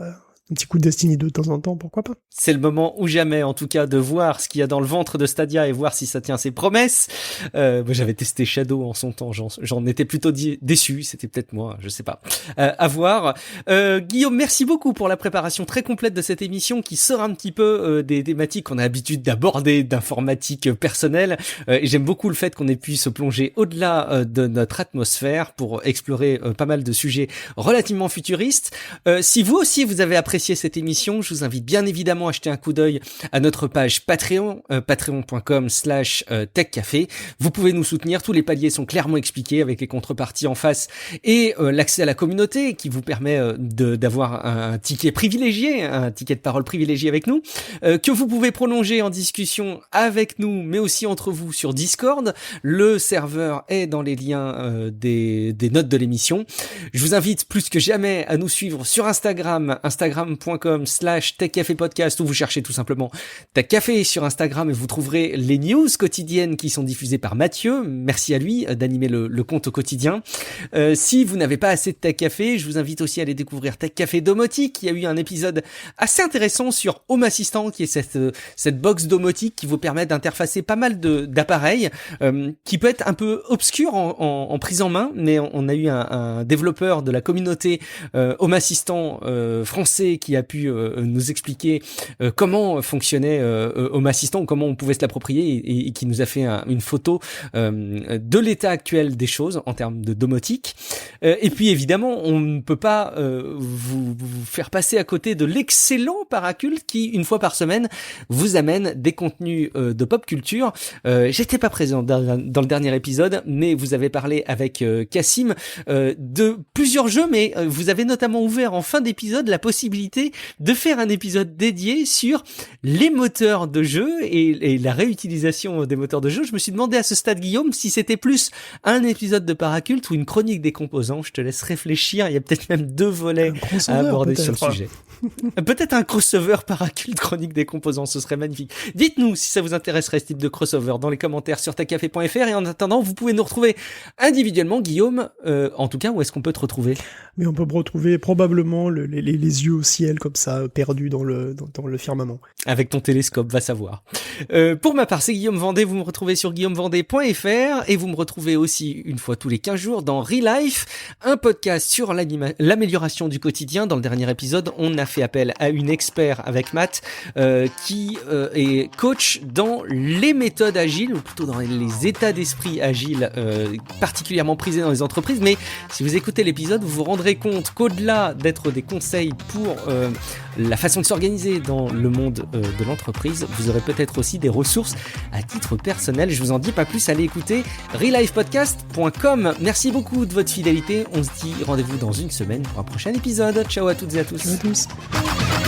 un petit coup de Destiny 2 de temps en temps, pourquoi pas. C'est le moment ou jamais, en tout cas, de voir ce qu'il y a dans le ventre de Stadia et voir si ça tient ses promesses. Moi, j'avais testé Shadow en son temps, j'en étais plutôt déçu, c'était peut-être moi, je sais pas. À voir. Guillaume, merci beaucoup pour la préparation très complète de cette émission qui sort un petit peu des thématiques qu'on a l'habitude d'aborder d'informatique personnelle. Et j'aime beaucoup le fait qu'on ait pu se plonger au-delà de notre atmosphère pour explorer pas mal de sujets relativement futuristes. Si vous aussi vous avez apprécié cette émission, je vous invite bien évidemment à jeter un coup d'œil à notre page Patreon, patreon.com/techcafé. Vous pouvez nous soutenir, tous les paliers sont clairement expliqués avec les contreparties en face et l'accès à la communauté qui vous permet d'avoir un ticket privilégié, un ticket de parole privilégié avec nous, que vous pouvez prolonger en discussion avec nous, mais aussi entre vous sur Discord. Le serveur est dans les liens des notes de l'émission. Je vous invite plus que jamais à nous suivre sur instagram.com/techcafépodcast où vous cherchez tout simplement Tech Café sur Instagram et vous trouverez les news quotidiennes qui sont diffusées par Mathieu. Merci à lui d'animer le compte au quotidien. Si vous n'avez pas assez de Tech Café, je vous invite aussi à aller découvrir Tech Café Domotique. Il y a eu un épisode assez intéressant sur Home Assistant, qui est cette box domotique qui vous permet d'interfacer pas mal d'appareils, qui peut être un peu obscur en prise en main, mais on a eu un développeur de la communauté Home Assistant français qui a pu nous expliquer comment fonctionnait Home Assistant ou comment on pouvait se l'approprier et qui nous a fait une photo de l'état actuel des choses en termes de domotique. Et puis évidemment, on ne peut pas vous faire passer à côté de l'excellent Paraculte qui, une fois par semaine, vous amène des contenus de pop culture. J'étais pas présent dans le dernier épisode, mais vous avez parlé avec Cassim de plusieurs jeux, mais vous avez notamment ouvert en fin d'épisode la possibilité de faire un épisode dédié sur les moteurs de jeu et la réutilisation des moteurs de jeu. Je me suis demandé à ce stade, Guillaume, si c'était plus un épisode de Paraculte ou une chronique des composants. Je te laisse réfléchir, il y a peut-être même 2 volets à aborder sur le sujet. Peut-être un crossover Paraculte chronique des composants, ce serait magnifique. Dites-nous si ça vous intéresserait ce type de crossover dans les commentaires sur techcafé.fr et en attendant, vous pouvez nous retrouver individuellement. Guillaume, en tout cas, où est-ce qu'on peut te retrouver? Mais on peut me retrouver probablement les yeux au ciel comme ça, perdus dans le firmament. Avec ton télescope, va savoir. Pour ma part, c'est Guillaume Vendée, vous me retrouvez sur guillaumevendée.fr et vous me retrouvez aussi une fois tous les 15 jours dans Relife, un podcast sur l'amélioration du quotidien. Dans le dernier épisode, on a fait appel à une expert avec Matt qui est coach dans les méthodes agiles, ou plutôt dans les états d'esprit agiles particulièrement prisés dans les entreprises. Mais si vous écoutez l'épisode, vous vous rendrez compte qu'au-delà d'être des conseils pour la façon de s'organiser dans le monde de l'entreprise. Vous aurez peut-être aussi des ressources à titre personnel. Je vous en dis pas plus, allez écouter realifepodcast.com. Merci beaucoup de votre fidélité. On se dit rendez-vous dans une semaine pour un prochain épisode. Ciao à toutes et à tous. Ciao à tous.